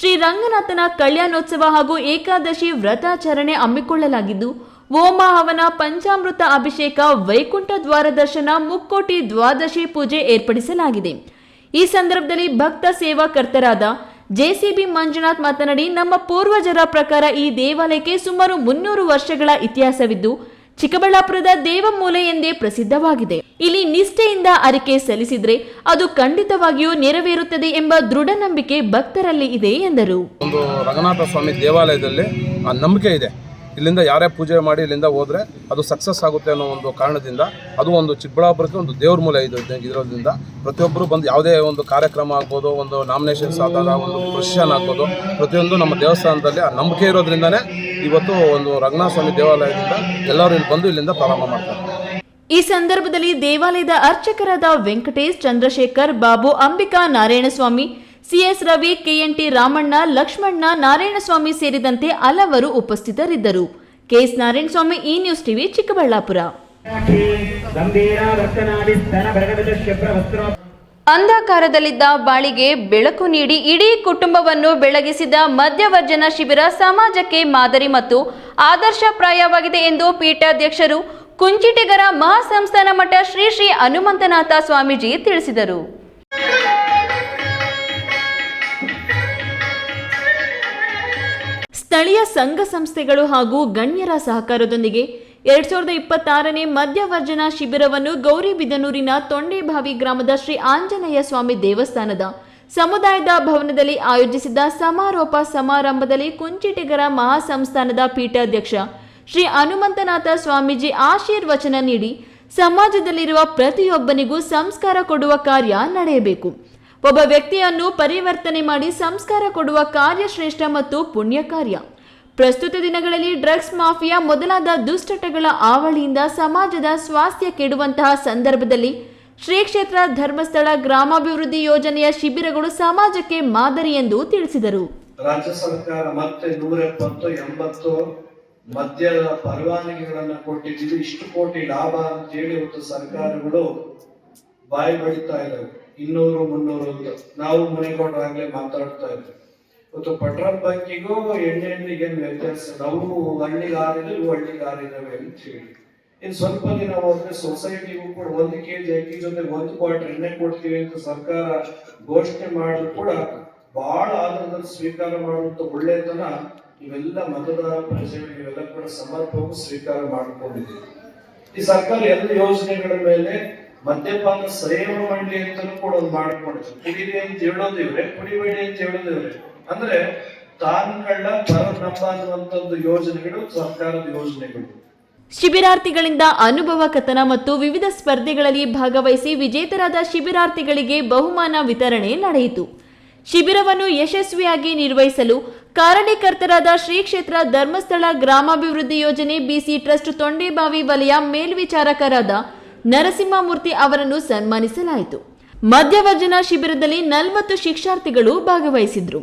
ಶ್ರೀ ರಂಗನಾಥನ ಕಲ್ಯಾಣೋತ್ಸವ ಹಾಗೂ ಏಕಾದಶಿ ವ್ರತಾಚರಣೆ ಹಮ್ಮಿಕೊಳ್ಳಲಾಗಿದ್ದು, ಹೋಮ ಹವನ, ಪಂಚಾಮೃತ ಅಭಿಷೇಕ, ವೈಕುಂಠ ದ್ವಾರ ದರ್ಶನ, ಮುಕ್ಕೋಟಿ ದ್ವಾದಶಿ ಪೂಜೆ ಏರ್ಪಡಿಸಲಾಗಿದೆ. ಈ ಸಂದರ್ಭದಲ್ಲಿ ಭಕ್ತ ಸೇವಾಕರ್ತರಾದ ಜೆಸಿಬಿ ಮಂಜುನಾಥ್ ಮಾತನಾಡಿ, ನಮ್ಮ ಪೂರ್ವಜರ ಪ್ರಕಾರ ಈ ದೇವಾಲಯಕ್ಕೆ ಸುಮಾರು 300 ವರ್ಷಗಳ ಇತಿಹಾಸವಿದ್ದು ಚಿಕ್ಕಬಳ್ಳಾಪುರದ ದೇವಮೂಲೆ ಎಂದೇ ಪ್ರಸಿದ್ಧವಾಗಿದೆ. ಇಲ್ಲಿ ನಿಷ್ಠೆಯಿಂದ ಅರಿಕೆ ಸಲ್ಲಿಸಿದ್ರೆ ಅದು ಖಂಡಿತವಾಗಿಯೂ ನೆರವೇರುತ್ತದೆ ಎಂಬ ದೃಢ ನಂಬಿಕೆ ಭಕ್ತರಲ್ಲಿ ಇದೆ ಎಂದರು. ಒಂದು ರಂಗನಾಥ ಸ್ವಾಮಿ ದೇವಾಲಯದಲ್ಲಿ ಆ ನಂಬಿಕೆ ಇದೆ. ಇಲ್ಲಿಂದ ಯಾರೇ ಪೂಜೆ ಮಾಡಿ ಇಲ್ಲಿಂದ ಹೋದರೆ ಅದು ಸಕ್ಸಸ್ ಆಗುತ್ತೆ ಅನ್ನೋ ಒಂದು ಕಾರಣದಿಂದ, ಅದು ಒಂದು ಚಿಕ್ಕಬಳ್ಳಾಪುರಕ್ಕೆ ಒಂದು ದೇವ್ರ ಮೂಲ ಇರೋದ್ರಿಂದ ಪ್ರತಿಯೊಬ್ಬರು ಬಂದು ಯಾವುದೇ ಒಂದು ಕಾರ್ಯಕ್ರಮ ಆಗ್ಬೋದು, ಒಂದು ನಾಮಿನೇಷನ್ಸ್ ಆದಾಗ, ಒಂದು ಪ್ರೊಸೆಷನ್ ಆಗ್ಬೋದು, ಪ್ರತಿಯೊಂದು ನಮ್ಮ ದೇವಸ್ಥಾನದಲ್ಲಿ ಆ ನಂಬಿಕೆ ಇರೋದ್ರಿಂದನೇ ಇವತ್ತು ಒಂದು ರಂಗನಾಥ ಸ್ವಾಮಿ ದೇವಾಲಯದಿಂದ ಎಲ್ಲರೂ ಇಲ್ಲಿ ಬಂದು ಇಲ್ಲಿಂದ ಪ್ರಾರಂಭ ಮಾಡ್ತಾರೆ. ಈ ಸಂದರ್ಭದಲ್ಲಿ ದೇವಾಲಯದ ಅರ್ಚಕರಾದ ವೆಂಕಟೇಶ್, ಚಂದ್ರಶೇಖರ್, ಬಾಬು, ಅಂಬಿಕಾ, ನಾರಾಯಣಸ್ವಾಮಿ, ಸಿಎಸ್ ರವಿ, ಕೆಎನ್ಟಿ ರಾಮಣ್ಣ, ಲಕ್ಷ್ಮಣ್ಣ, ನಾರಾಯಣಸ್ವಾಮಿ ಸೇರಿದಂತೆ ಹಲವರು ಉಪಸ್ಥಿತರಿದ್ದರು. ಕೆಎಸ್ ನಾರಾಯಣಸ್ವಾಮಿ, ಈ ನ್ಯೂಸ್ ಟಿವಿ, ಚಿಕ್ಕಬಳ್ಳಾಪುರ. ಅಂಧಕಾರದಲ್ಲಿದ್ದ ಬಾಳಿಗೆ ಬೆಳಕು ನೀಡಿ ಇಡೀ ಕುಟುಂಬವನ್ನು ಬೆಳಗಿಸಿದ ಮದ್ಯವರ್ಜನ ಶಿಬಿರ ಸಮಾಜಕ್ಕೆ ಮಾದರಿ ಮತ್ತು ಆದರ್ಶಪ್ರಾಯವಾಗಿದೆ ಎಂದು ಪೀಠಾಧ್ಯಕ್ಷರು ಕುಂಚಿಟಿಗರ ಮಹಾಸಂಸ್ಥಾನ ಮಠ ಶ್ರೀ ಶ್ರೀ ಹನುಮಂತನಾಥ ಸ್ವಾಮೀಜಿ ತಿಳಿಸಿದರು. ಸ್ಥಳೀಯ ಸಂಘ ಸಂಸ್ಥೆಗಳು ಹಾಗೂ ಗಣ್ಯರ ಸಹಕಾರದೊಂದಿಗೆ 2026ನೇ ಮದ್ಯವರ್ಜನ ಶಿಬಿರವನ್ನು ಗೌರಿಬಿದನೂರಿನ ತೊಂಡೇಬಾವಿ ಗ್ರಾಮದ ಶ್ರೀ ಆಂಜನೇಯ ಸ್ವಾಮಿ ದೇವಸ್ಥಾನದ ಸಮುದಾಯದ ಭವನದಲ್ಲಿ ಆಯೋಜಿಸಿದ್ದ ಸಮಾರೋಪ ಸಮಾರಂಭದಲ್ಲಿ ಕುಂಚಿಟಿಗರ ಮಹಾಸಂಸ್ಥಾನದ ಪೀಠಾಧ್ಯಕ್ಷ ಶ್ರೀ ಹನುಮಂತನಾಥ ಸ್ವಾಮೀಜಿ ಆಶೀರ್ವಚನ ನೀಡಿ ಸಮಾಜದಲ್ಲಿರುವ ಪ್ರತಿಯೊಬ್ಬನಿಗೂ ಸಂಸ್ಕಾರ ಕೊಡುವ ಕಾರ್ಯ ನಡೆಯಬೇಕು. ಒಬ್ಬ ವ್ಯಕ್ತಿಯನ್ನು ಪರಿವರ್ತನೆ ಮಾಡಿ ಸಂಸ್ಕಾರ ಕೊಡುವ ಕಾರ್ಯ ಶ್ರೇಷ್ಠ ಮತ್ತು ಪುಣ್ಯ ಕಾರ್ಯ. ಪ್ರಸ್ತುತ ದಿನಗಳಲ್ಲಿ ಡ್ರಗ್ಸ್ ಮಾಫಿಯಾ ಮೊದಲಾದ ದುಶ್ಚಟಗಳ ಆವಳಿಯಿಂದ ಸಮಾಜದ ಸ್ವಾಸ್ಥ್ಯ ಕೆಡುವಂತಹ ಸಂದರ್ಭದಲ್ಲಿ ಶ್ರೀ ಕ್ಷೇತ್ರ ಧರ್ಮಸ್ಥಳ ಗ್ರಾಮಾಭಿವೃದ್ಧಿ ಯೋಜನೆಯ ಶಿಬಿರಗಳು ಸಮಾಜಕ್ಕೆ ಮಾದರಿ ಎಂದು ತಿಳಿಸಿದರು. ರಾಜ್ಯ ಸರ್ಕಾರ ಮತ್ತೆ 170-80 ಮದ್ಯದ ಪರವಾನಗಿಗಳನ್ನು ಕೊಟ್ಟಿದ್ದು ಇಷ್ಟು ಕೋಟಿ ಲಾಭ ಅಂತ ಹೇಳಿ ಇವತ್ತು ಸರ್ಕಾರಗಳು ಬಾಯಿ ಬಡಿತಾ ಇದ್ದಾವೆ. 200-300 ಅಂತ ನಾವು ಮುನೇಗೌಡರಾಗ್ಲೇ ಮಾತಾಡ್ತಾ ಇದ್ವಿ. ಇವತ್ತು ಪೆಟ್ರೋಲ್ ಬಂಕಿಗೂ ಎಣ್ಣೆಗೆ ವ್ಯತ್ಯಾಸ, ನಾವು ಹಳ್ಳಿಗಾರಿದ್ರೆ ಇವು ಹಳ್ಳಿಗಾರಿದಾವೆ ಅಂತ ಹೇಳಿ. ಇನ್ನು ಸ್ವಲ್ಪ ದಿನ ಹೋದ್ರೆ ಸೊಸೈಟಿಗೂ ಕೂಡ 1 kg ಅಕ್ಕಿ ಜೊತೆ 1 ಕ್ವಾರ್ಟರ್ ಎಣ್ಣೆ ಕೊಡ್ತೀವಿ ಅಂತ ಸರ್ಕಾರ ಘೋಷಣೆ ಮಾಡಿದ್ರು ಕೂಡ ಬಹಳ ಆಧಾರದಲ್ಲಿ ಸ್ವೀಕಾರ ಮಾಡುವಂತ ಒಳ್ಳೆತನ ಇವೆಲ್ಲ ಮತದಾರ ಪ್ರಜೆಗಳು ಇವೆಲ್ಲ ಕೂಡ ಸಮರ್ಪಕವಾಗಿ ಸ್ವೀಕಾರ ಮಾಡಿಕೊಂಡಿದ್ದೀವಿ. ಈ ಸರ್ಕಾರ ಎಲ್ಲ ಯೋಜನೆಗಳ ಮೇಲೆ ಮದ್ಯಪಾನ ಸೇವನೆ ಮಾಡಲಿ ಅಂತಲೂ ಕೂಡ ಒಂದು ಮಾಡಿಕೊಂಡಿದೆ. ಕುಡಿರಿ ಅಂತ ಹೇಳೋದಿವ್ರೆ, ಕುಡಿಬೇಡಿ ಅಂತ ಹೇಳೋದಿವ್ರೆ. ಅಂದ್ರೆ ತಾನು ಕಳ್ಳ ಪರ ನಂಬ ಅನ್ನುವಂಥದ್ದು ಯೋಜನೆಗಳು ಸರ್ಕಾರದ ಯೋಜನೆಗಳು. ಶಿಬಿರಾರ್ಥಿಗಳಿಂದ ಅನುಭವ ಕಥನ ಮತ್ತು ವಿವಿಧ ಸ್ಪರ್ಧೆಗಳಲ್ಲಿ ಭಾಗವಹಿಸಿ ವಿಜೇತರಾದ ಶಿಬಿರಾರ್ಥಿಗಳಿಗೆ ಬಹುಮಾನ ವಿತರಣೆ ನಡೆಯಿತು. ಶಿಬಿರವನ್ನು ಯಶಸ್ವಿಯಾಗಿ ನಿರ್ವಹಿಸಲು ಕಾರಣೀಕರ್ತರಾದ ಶ್ರೀ ಕ್ಷೇತ್ರ ಧರ್ಮಸ್ಥಳ ಗ್ರಾಮಾಭಿವೃದ್ಧಿ ಯೋಜನೆ ಬಿಸಿ ಟ್ರಸ್ಟ್ ತೊಂಡೇಬಾವಿ ವಲಯ ಮೇಲ್ವಿಚಾರಕರಾದ ನರಸಿಂಹಮೂರ್ತಿ ಅವರನ್ನು ಸನ್ಮಾನಿಸಲಾಯಿತು. ಮದ್ಯವರ್ಜನ ಶಿಬಿರದಲ್ಲಿ 40 ಶಿಕ್ಷಾರ್ಥಿಗಳು ಭಾಗವಹಿಸಿದ್ರು.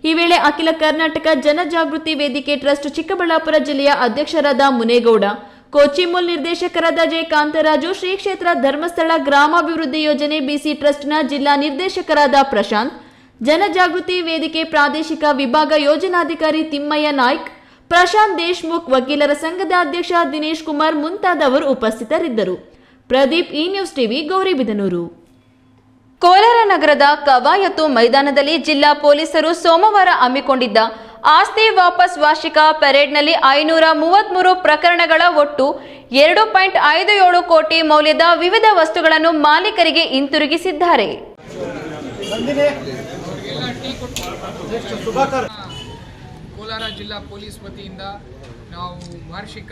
ಈ ವೇಳೆ ಅಖಿಲ ಕರ್ನಾಟಕ ಜನಜಾಗೃತಿ ವೇದಿಕೆ ಟ್ರಸ್ಟ್ ಚಿಕ್ಕಬಳ್ಳಾಪುರ ಜಿಲ್ಲೆಯ ಅಧ್ಯಕ್ಷರಾದ ಮುನೇಗೌಡ, ಕೋಚಿಮೂಲ್ ನಿರ್ದೇಶಕರಾದ ಜೆ ಕಾಂತರಾಜು, ಶ್ರೀ ಕ್ಷೇತ್ರ ಧರ್ಮಸ್ಥಳ ಗ್ರಾಮಾಭಿವೃದ್ಧಿ ಯೋಜನೆ ಬಿಸಿ ಟ್ರಸ್ಟ್ನ ಜಿಲ್ಲಾ ನಿರ್ದೇಶಕರಾದ ಪ್ರಶಾಂತ್, ಜನಜಾಗೃತಿ ವೇದಿಕೆ ಪ್ರಾದೇಶಿಕ ವಿಭಾಗ ಯೋಜನಾಧಿಕಾರಿ ತಿಮ್ಮಯ್ಯ ನಾಯ್ಕ್, ಪ್ರಶಾಂತ್ ದೇಶ್ಮುಖ್, ವಕೀಲರ ಸಂಘದ ಅಧ್ಯಕ್ಷ ದಿನೇಶ್ ಕುಮಾರ್ ಮುಂತಾದವರು ಉಪಸ್ಥಿತರಿದ್ದರು. ಪ್ರದೀಪ್, ಈ ನ್ಯೂಸ್ ಟಿವಿ, ಗೌರಿಬಿದನೂರು. ಕೋಲಾರ ನಗರದ ಕವಾಯತು ಮೈದಾನದಲ್ಲಿ ಜಿಲ್ಲಾ ಪೊಲೀಸರು ಸೋಮವಾರ ಹಮ್ಮಿಕೊಂಡಿದ್ದ ಆಸ್ತಿ ವಾಪಸ್ ವಾರ್ಷಿಕ ಪರೇಡ್ನಲ್ಲಿ 533 ಪ್ರಕರಣಗಳ ಒಟ್ಟು 2.57 ಕೋಟಿ ಮೌಲ್ಯದ ವಿವಿಧ ವಸ್ತುಗಳನ್ನು ಮಾಲೀಕರಿಗೆ ಹಿಂತಿರುಗಿಸಿದ್ದಾರೆ. ಕೋಲಾರ ಜಿಲ್ಲಾ ಪೊಲೀಸ್ ವತಿಯಿಂದ ನಾವು ವಾರ್ಷಿಕ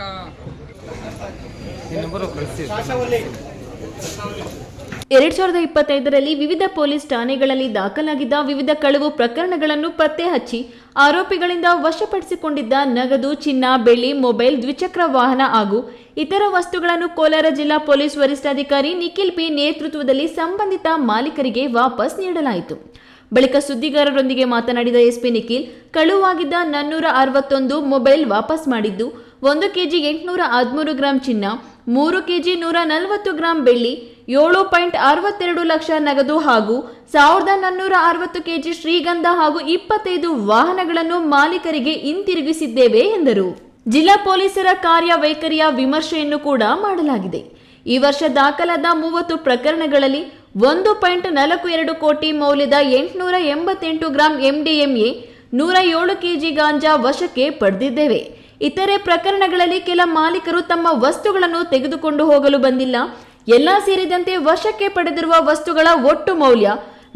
2025ರಲ್ಲಿ ವಿವಿಧ ಪೊಲೀಸ್ ಠಾಣೆಗಳಲ್ಲಿ ದಾಖಲಾಗಿದ್ದ ವಿವಿಧ ಕಳವು ಪ್ರಕರಣಗಳನ್ನು ಪತ್ತೆ ಹಚ್ಚಿ ಆರೋಪಿಗಳಿಂದ ವಶಪಡಿಸಿಕೊಂಡಿದ್ದ ನಗದು, ಚಿನ್ನ, ಬೆಳ್ಳಿ, ಮೊಬೈಲ್, ದ್ವಿಚಕ್ರ ವಾಹನ ಹಾಗೂ ಇತರ ವಸ್ತುಗಳನ್ನು ಕೋಲಾರ ಜಿಲ್ಲಾ ಪೊಲೀಸ್ ವರಿಷ್ಠಾಧಿಕಾರಿ ನಿಖಿಲ್ ಪಿ ನೇತೃತ್ವದಲ್ಲಿ ಸಂಬಂಧಿತ ಮಾಲೀಕರಿಗೆ ವಾಪಸ್ ನೀಡಲಾಯಿತು. ಬಳಿಕ ಸುದ್ದಿಗಾರರೊಂದಿಗೆ ಮಾತನಾಡಿದ ಎಸ್ಪಿ ನಿಖಿಲ್, ಕಳುವಾಗಿದ್ದ 461 ಮೊಬೈಲ್ ವಾಪಸ್ ಮಾಡಿದ್ದು, 1 ಕೆಜಿ 813 ಗ್ರಾಂ ಚಿನ್ನ, 3 ಕೆಜಿ 140 ಗ್ರಾಂ ಬೆಳ್ಳಿ, 7.62 ಲಕ್ಷ ನಗದು ಹಾಗೂ 1460 ಕೆಜಿ ಶ್ರೀಗಂಧ ಹಾಗೂ 25 ವಾಹನಗಳನ್ನು ಮಾಲೀಕರಿಗೆ ಹಿಂತಿರುಗಿಸಿದ್ದೇವೆ ಎಂದರು. ಜಿಲ್ಲಾ ಪೊಲೀಸರ ಕಾರ್ಯವೈಖರಿಯ ವಿಮರ್ಶೆಯನ್ನು ಕೂಡ ಮಾಡಲಾಗಿದೆ. ಈ ವರ್ಷ ದಾಖಲಾದ 30 ಪ್ರಕರಣಗಳಲ್ಲಿ 1.42 ಕೋಟಿ ಮೌಲ್ಯದ 888 ಗ್ರಾಂ MDMA, 107 ಕೆಜಿ ಗಾಂಜಾ ವಶಕ್ಕೆ ಪಡೆದಿದ್ದೇವೆ. ಇತರೆ ಪ್ರಕರಣಗಳಲ್ಲಿ ಕೆಲ ಮಾಲೀಕರು ತಮ್ಮ ವಸ್ತುಗಳನ್ನು ತೆಗೆದುಕೊಂಡು ಹೋಗಲು ಬಂದಿಲ್ಲ. ಎಲ್ಲ ಸೇರಿದಂತೆ ವಶಕ್ಕೆ ಪಡೆದಿರುವ ವಸ್ತುಗಳ ಒಟ್ಟು ಮೌಲ್ಯ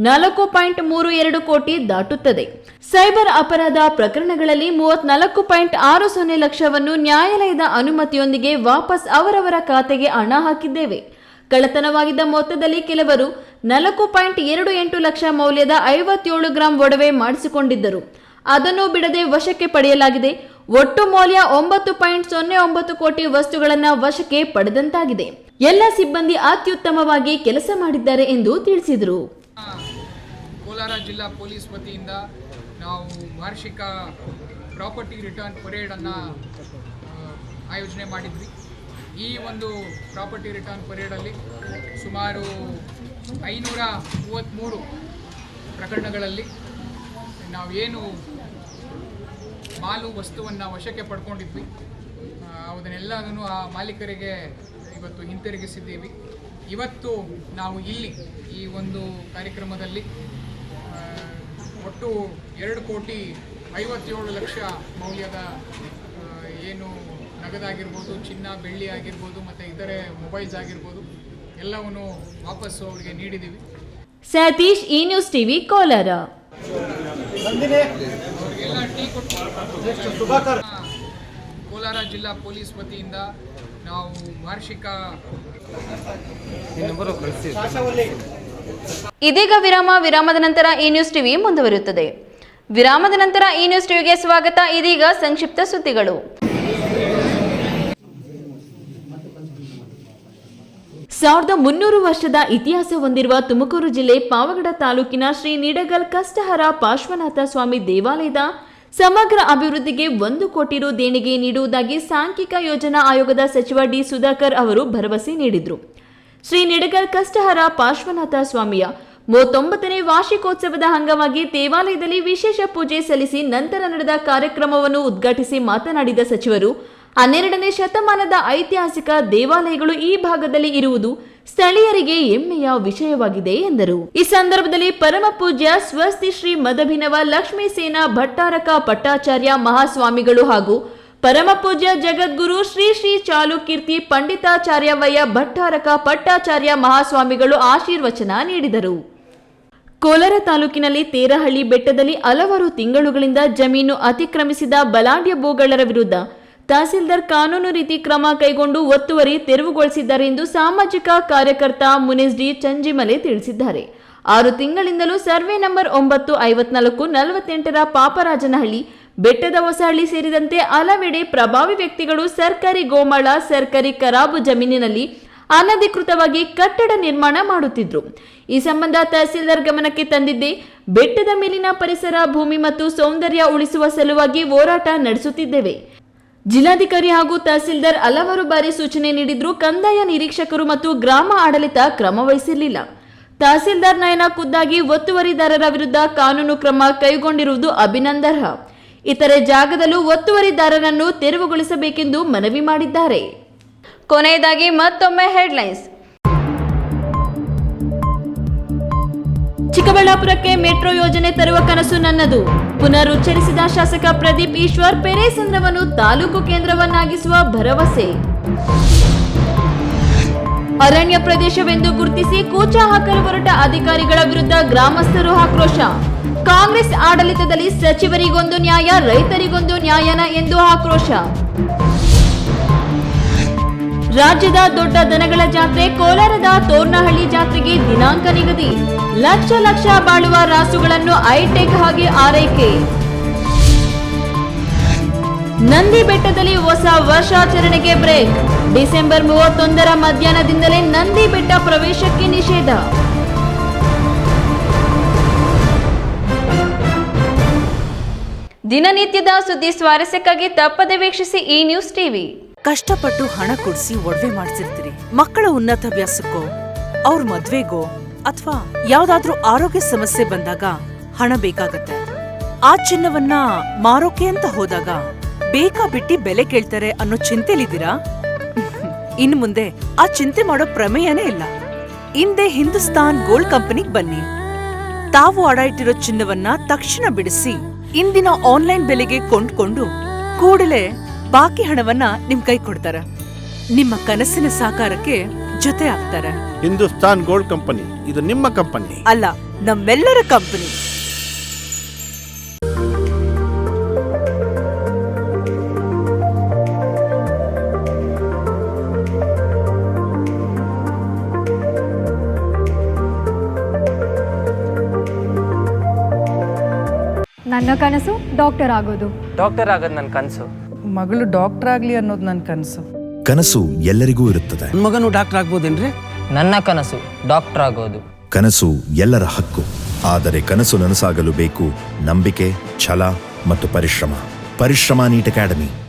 4.32 ಕೋಟಿ ದಾಟುತ್ತದೆ. ಸೈಬರ್ ಅಪರಾಧ ಪ್ರಕರಣಗಳಲ್ಲಿ 34.60 ಲಕ್ಷವನ್ನು ನ್ಯಾಯಾಲಯದ ಅನುಮತಿಯೊಂದಿಗೆ ವಾಪಸ್ ಅವರವರ ಖಾತೆಗೆ ಹಣ ಹಾಕಿದ್ದೇವೆ. ಕಳ್ಳತನವಾಗಿದ್ದ ಮೊತ್ತದಲ್ಲಿ ಕೆಲವರು 4.28 ಲಕ್ಷ ಮೌಲ್ಯದ 57 ಗ್ರಾಂ ಒಡವೆ ಮಾಡಿಸಿಕೊಂಡಿದ್ದರು. ಅದನ್ನು ಬಿಡದೆ ವಶಕ್ಕೆ ಪಡೆಯಲಾಗಿದೆ. ಒಟ್ಟು ಮೌಲ್ಯ 9.09 ಕೋಟಿ ವಸ್ತುಗಳನ್ನು ವಶಕ್ಕೆ ಪಡೆದಂತಾಗಿದೆ. ಎಲ್ಲ ಸಿಬ್ಬಂದಿ ಅತ್ಯುತ್ತಮವಾಗಿ ಕೆಲಸ ಮಾಡಿದ್ದಾರೆ ಎಂದು ತಿಳಿಸಿದರು. ಕೋಲಾರ ಜಿಲ್ಲಾ ಪೊಲೀಸ್ ವತಿಯಿಂದ ನಾವು ವಾರ್ಷಿಕ ಪ್ರಾಪರ್ಟಿ ರಿಟರ್ನ್ ಪರೇಡನ್ನು ಆಯೋಜನೆ ಮಾಡಿದ್ವಿ. ಈ ಒಂದು ಪ್ರಾಪರ್ಟಿ ರಿಟರ್ನ್ ಪರೇಡಲ್ಲಿ ಸುಮಾರು 533 ಪ್ರಕರಣಗಳಲ್ಲಿ ನಾವೇನು ಮಾಲು ವಸ್ತುವನ್ನು ವಶಕ್ಕೆ ಪಡ್ಕೊಂಡಿದ್ವಿ ಅದನ್ನೆಲ್ಲದನ್ನು ಆ ಮಾಲೀಕರಿಗೆ ಇವತ್ತು ಹಿಂತಿರುಗಿಸಿದ್ದೀವಿ. ಇವತ್ತು ನಾವು ಇಲ್ಲಿ ಈ ಒಂದು ಕಾರ್ಯಕ್ರಮದಲ್ಲಿ ಒಟ್ಟು 2,57,00,000 ಮೌಲ್ಯದ ಏನು ನಗದಾಗಿರ್ಬೋದು, ಚಿನ್ನ, ಬೆಳ್ಳಿ ಆಗಿರ್ಬೋದು, ಮತ್ತು ಇತರೆ ಮೊಬೈಲ್ಸ್ ಆಗಿರ್ಬೋದು ಎಲ್ಲವನ್ನು ವಾಪಸ್ಸು ಅವರಿಗೆ ನೀಡಿದ್ದೀವಿ. ಸತೀಶ್, ಈ ನ್ಯೂಸ್ ಟಿವಿ, ಕೋಲಾರ. ಅವರಿಗೆಲ್ಲ ಟೀ ಕೊಟ್ಟು ಕೋಲಾರ ಜಿಲ್ಲಾ ಪೊಲೀಸ್ ವತಿಯಿಂದ ನಾವು ವಾರ್ಷಿಕ ಇದೀಗ ವಿರಾಮದ ನಂತರ ಈ ನ್ಯೂಸ್ ಟಿವಿ ಮುಂದುವರಿಯುತ್ತದೆ. ವಿರಾಮದ ನಂತರ ಈ ನ್ಯೂಸ್ ಟಿವಿಗೆ ಸ್ವಾಗತ. ಇದೀಗ ಸಂಕ್ಷಿಪ್ತ ಸುದ್ದಿಗಳು. 1300 ವರ್ಷದ ಇತಿಹಾಸ ಹೊಂದಿರುವ ತುಮಕೂರು ಜಿಲ್ಲೆ ಪಾವಗಡ ತಾಲೂಕಿನ ಶ್ರೀ ನಿಡಗಲ್ ಕಷ್ಟಹರ ಪಾರ್ಶ್ವನಾಥ ಸ್ವಾಮಿ ದೇವಾಲಯದ ಸಮಗ್ರ ಅಭಿವೃದ್ಧಿಗೆ 1 ಕೋಟಿ ರು ದೇಣಿಗೆ ನೀಡುವುದಾಗಿ ಸಾಂಖ್ಯಿಕ ಯೋಜನಾ ಆಯೋಗದ ಸಚಿವ ಡಿ ಸುಧಾಕರ್ ಅವರು ಭರವಸೆ ನೀಡಿದರು. ಶ್ರೀ ನಿಡಗಲ್ ಕಷ್ಟಹರ ಪಾರ್ಶ್ವನಾಥ ಸ್ವಾಮಿಯ 39ನೇ ವಾರ್ಷಿಕೋತ್ಸವದ ಅಂಗವಾಗಿ ದೇವಾಲಯದಲ್ಲಿ ವಿಶೇಷ ಪೂಜೆ ಸಲ್ಲಿಸಿ ನಂತರ ನಡೆದ ಕಾರ್ಯಕ್ರಮವನ್ನು ಉದ್ಘಾಟಿಸಿ ಮಾತನಾಡಿದ ಸಚಿವರು, 12ನೇ ಶತಮಾನದ ಐತಿಹಾಸಿಕ ದೇವಾಲಯಗಳು ಈ ಭಾಗದಲ್ಲಿ ಇರುವುದು ಸ್ಥಳೀಯರಿಗೆ ಹೆಮ್ಮೆಯ ವಿಷಯವಾಗಿದೆ ಎಂದರು. ಈ ಸಂದರ್ಭದಲ್ಲಿ ಪರಮ ಪೂಜ್ಯ ಸ್ವಸ್ತಿ ಶ್ರೀ ಮದಭಿನವ ಲಕ್ಷ್ಮೀ ಸೇನಾ ಭಟ್ಟಾರಕ ಪಟ್ಟಾಚಾರ್ಯ ಮಹಾಸ್ವಾಮಿಗಳು ಹಾಗೂ ಪರಮ ಪೂಜ್ಯ ಜಗದ್ಗುರು ಶ್ರೀ ಶ್ರೀ ಚಾಲುಕೀರ್ತಿ ಪಂಡಿತಾಚಾರ್ಯವಯ್ಯ ಭಟ್ಟಾರಕ ಪಟ್ಟಾಚಾರ್ಯ ಮಹಾಸ್ವಾಮಿಗಳು ಆಶೀರ್ವಚನ ನೀಡಿದರು. ಕೋಲಾರ ತಾಲೂಕಿನಲ್ಲಿ ತೇರಹಳ್ಳಿ ಬೆಟ್ಟದಲ್ಲಿ ಹಲವಾರು ತಿಂಗಳುಗಳಿಂದ ಜಮೀನು ಅತಿಕ್ರಮಿಸಿದ ಬಲಾಢ್ಯ ಭೂಗಳರ ವಿರುದ್ಧ ತಹಸೀಲ್ದಾರ್ ಕಾನೂನು ರೀತಿ ಕ್ರಮ ಕೈಗೊಂಡು ಒತ್ತುವರಿ ತೆರವುಗೊಳಿಸಿದ್ದಾರೆ ಎಂದು ಸಾಮಾಜಿಕ ಕಾರ್ಯಕರ್ತ ಮುನಿಸ್ ಡಿ ಚಂಜಿಮಲೆ ತಿಳಿಸಿದ್ದಾರೆ. 6 ತಿಂಗಳಿಂದಲೂ ಸರ್ವೆ ನಂಬರ್ 9, 54, 48ರ ಪಾಪರಾಜನಹಳ್ಳಿ, ಬೆಟ್ಟದ ಹೊಸಹಳ್ಳಿ ಸೇರಿದಂತೆ ಹಲವೆಡೆ ಪ್ರಭಾವಿ ವ್ಯಕ್ತಿಗಳು ಸರ್ಕಾರಿ ಗೋಮಾಳ, ಸರ್ಕಾರಿ ಖರಾಬು ಜಮೀನಿನಲ್ಲಿ ಅನಧಿಕೃತವಾಗಿ ಕಟ್ಟಡ ನಿರ್ಮಾಣ ಮಾಡುತ್ತಿದ್ರು. ಈ ಸಂಬಂಧ ತಹಸೀಲ್ದಾರ್ ಗಮನಕ್ಕೆ ತಂದಿದ್ದೆ. ಬೆಟ್ಟದ ಮೇಲಿನ ಪರಿಸರ, ಭೂಮಿ ಮತ್ತು ಸೌಂದರ್ಯ ಉಳಿಸುವ ಸಲುವಾಗಿ ಹೋರಾಟ ನಡೆಸುತ್ತಿದ್ದೇವೆ. ಜಿಲ್ಲಾಧಿಕಾರಿ ಹಾಗೂ ತಹಸೀಲ್ದಾರ್ ಹಲವಾರು ಬಾರಿ ಸೂಚನೆ ನೀಡಿದ್ರು. ಕಂದಾಯ ನಿರೀಕ್ಷಕರು ಮತ್ತು ಗ್ರಾಮ ಆಡಳಿತ ಕ್ರಮ ವಹಿಸಿರಲಿಲ್ಲ. ತಹಸೀಲ್ದಾರ್ ನಯನ ಖುದ್ದಾಗಿ ಒತ್ತುವರಿದಾರರ ವಿರುದ್ಧ ಕಾನೂನು ಕ್ರಮ ಕೈಗೊಂಡಿರುವುದು ಅಭಿನಂದನಾರ್ಹ. ಇತರೆ ಜಾಗದಲ್ಲೂ ಒತ್ತುವರಿದಾರರನ್ನು ತೆರವುಗೊಳಿಸಬೇಕೆಂದು ಮನವಿ ಮಾಡಿದ್ದಾರೆ. ಕೊನೆಯದಾಗಿ ಮತ್ತೊಮ್ಮೆ ಹೆಡ್ಲೈನ್ಸ್. ಚಿಕ್ಕಬಳ್ಳಾಪುರಕ್ಕೆ ಮೆಟ್ರೋ ಯೋಜನೆ ತರುವ ಕನಸು ನನ್ನದು. ಪುನರುಚ್ಚರಿಸಿದ ಶಾಸಕ ಪ್ರದೀಪ್ ಈಶ್ವರ್. ಪೆರೇಸಂದ್ರವನ್ನು ತಾಲೂಕು ಕೇಂದ್ರವನ್ನಾಗಿಸುವ ಭರವಸೆ. ಅರಣ್ಯ ಪ್ರದೇಶವೆಂದು ಗುರುತಿಸಿ ಕೂಚ ಹಾಕಲು ಹೊರಟ ಅಧಿಕಾರಿಗಳ ವಿರುದ್ಧ ಗ್ರಾಮಸ್ಥರು ಆಕ್ರೋಶ. ಕಾಂಗ್ರೆಸ್ ಆಡಳಿತದಲ್ಲಿ ಸಚಿವರಿಗೊಂದು ನ್ಯಾಯ, ರೈತರಿಗೊಂದು ನ್ಯಾಯನ ಎಂದು ಆಕ್ರೋಶ. ರಾಜ್ಯದ ದೊಡ್ಡ ದನಗಳ ಜಾತ್ರೆ ಕೋಲಾರದ ತೋರ್ನಹಳ್ಳಿ ಜಾತ್ರೆಗೆ ದಿನಾಂಕ ನಿಗದಿ. ಲಕ್ಷ ಲಕ್ಷ ಬಾಳುವ ರಾಸುಗಳನ್ನು ಹೈಟೆಕ್ ಹಾಗೆ ಆರೈಕೆ. ನಂದಿ ಬೆಟ್ಟದಲ್ಲಿ ಹೊಸ ವರ್ಷಾಚರಣೆಗೆ ಬ್ರೇಕ್. ಡಿಸೆಂಬರ್ 31ರ ಮಧ್ಯಾಹ್ನದಿಂದಲೇ ನಂದಿ ಬೆಟ್ಟ ಪ್ರವೇಶಕ್ಕೆ ನಿಷೇಧ. ದಿನನಿತ್ಯದ ಸುದ್ದಿ ಸ್ವಾರಸ್ಯಕ್ಕಾಗಿ ತಪ್ಪದೆ ವೀಕ್ಷಿಸಿ ಈ ನ್ಯೂಸ್ ಟಿವಿ. ಕಷ್ಟಪಟ್ಟು ಹಣ ಕೊಡಿಸಿ ಒಡವೆ ಮಾಡಿಸಿರ್ತೀರಿ. ಮಕ್ಕಳ ಉನ್ನತ ವ್ಯಾಸಕ್ಕೋ, ಅವ್ರ ಮದ್ವೆಗೋ ಅಥವಾ ಯಾವ್ದಾದ್ರೂ ಆರೋಗ್ಯ ಸಮಸ್ಯೆ ಬಂದಾಗ ಹಣ ಬೇಕಾಗತ್ತೆ. ಆ ಚಿನ್ನವನ್ನ ಮಾರೋಕೆ ಅಂತ ಹೋದಾಗ ಬೇಕಾಬಿಟ್ಟಿ ಬೆಲೆ ಕೇಳ್ತಾರೆ ಅನ್ನೋ ಚಿಂತೆಲಿದ್ದೀರಾ? ಇನ್ನು ಮುಂದೆ ಆ ಚಿಂತೆ ಮಾಡೋ ಪ್ರಮೇಯನೇ ಇಲ್ಲ. ಹಿಂದೆ ಹಿಂದೂಸ್ತಾನ್ ಗೋಲ್ಡ್ ಕಂಪನಿಗೆ ಬನ್ನಿ. ತಾವು ಅಡ ಇಟ್ಟಿರೋ ಚಿನ್ನವನ್ನ ತಕ್ಷಣ ಬಿಡಿಸಿ ಇಂದಿನ ಆನ್ಲೈನ್ ಬೆಲೆಗೆ ಕೊಂಡ್ಕೊಂಡು ಕೂಡಲೇ ಬಾಕಿ ಹಣವನ್ನ ನಿಮ್ ಕೈ ಕೊಡ್ತಾರೆ. ನಿಮ್ಮ ಕನಸಿನ ಸಾಕಾರಕ್ಕೆ ಜೊತೆ ಆಗ್ತಾರೆ. ಹಿಂದೂಸ್ತಾನ್ ಗೋಲ್ಡ್ ಕಂಪನಿ, ಇದು ನಿಮ್ಮ ಕಂಪನಿ ಅಲ್ಲ, ನಮ್ಮೆಲ್ಲರ ಕಂಪನಿ. ನನ್ನ ಕನಸು ಡಾಕ್ಟರ್ ಆಗೋದು. ಡಾಕ್ಟರ್ ಆಗೋದು ನನ್ನ ಕನಸು. ಮಗಳು ಡಾಕ್ಟರ್ ಆಗ್ಲಿ ಅನ್ನೋದು ನನ್ನ ಕನಸು. ಕನಸು ಎಲ್ಲರಿಗೂ ಇರುತ್ತದೆ. ಮಗನು ಡಾಕ್ಟರ್ ಆಗ್ಬೋದೇನ್ರಿ? ನನ್ನ ಕನಸು ಡಾಕ್ಟರ್ ಆಗೋದು. ಕನಸು ಎಲ್ಲರ ಹಕ್ಕು. ಆದರೆ ಕನಸು ನನಸಾಗಲು ಬೇಕು ನಂಬಿಕೆ, ಛಲ ಮತ್ತು ಪರಿಶ್ರಮ. ಪರಿಶ್ರಮ ನೀಟ್ ಅಕಾಡೆಮಿ.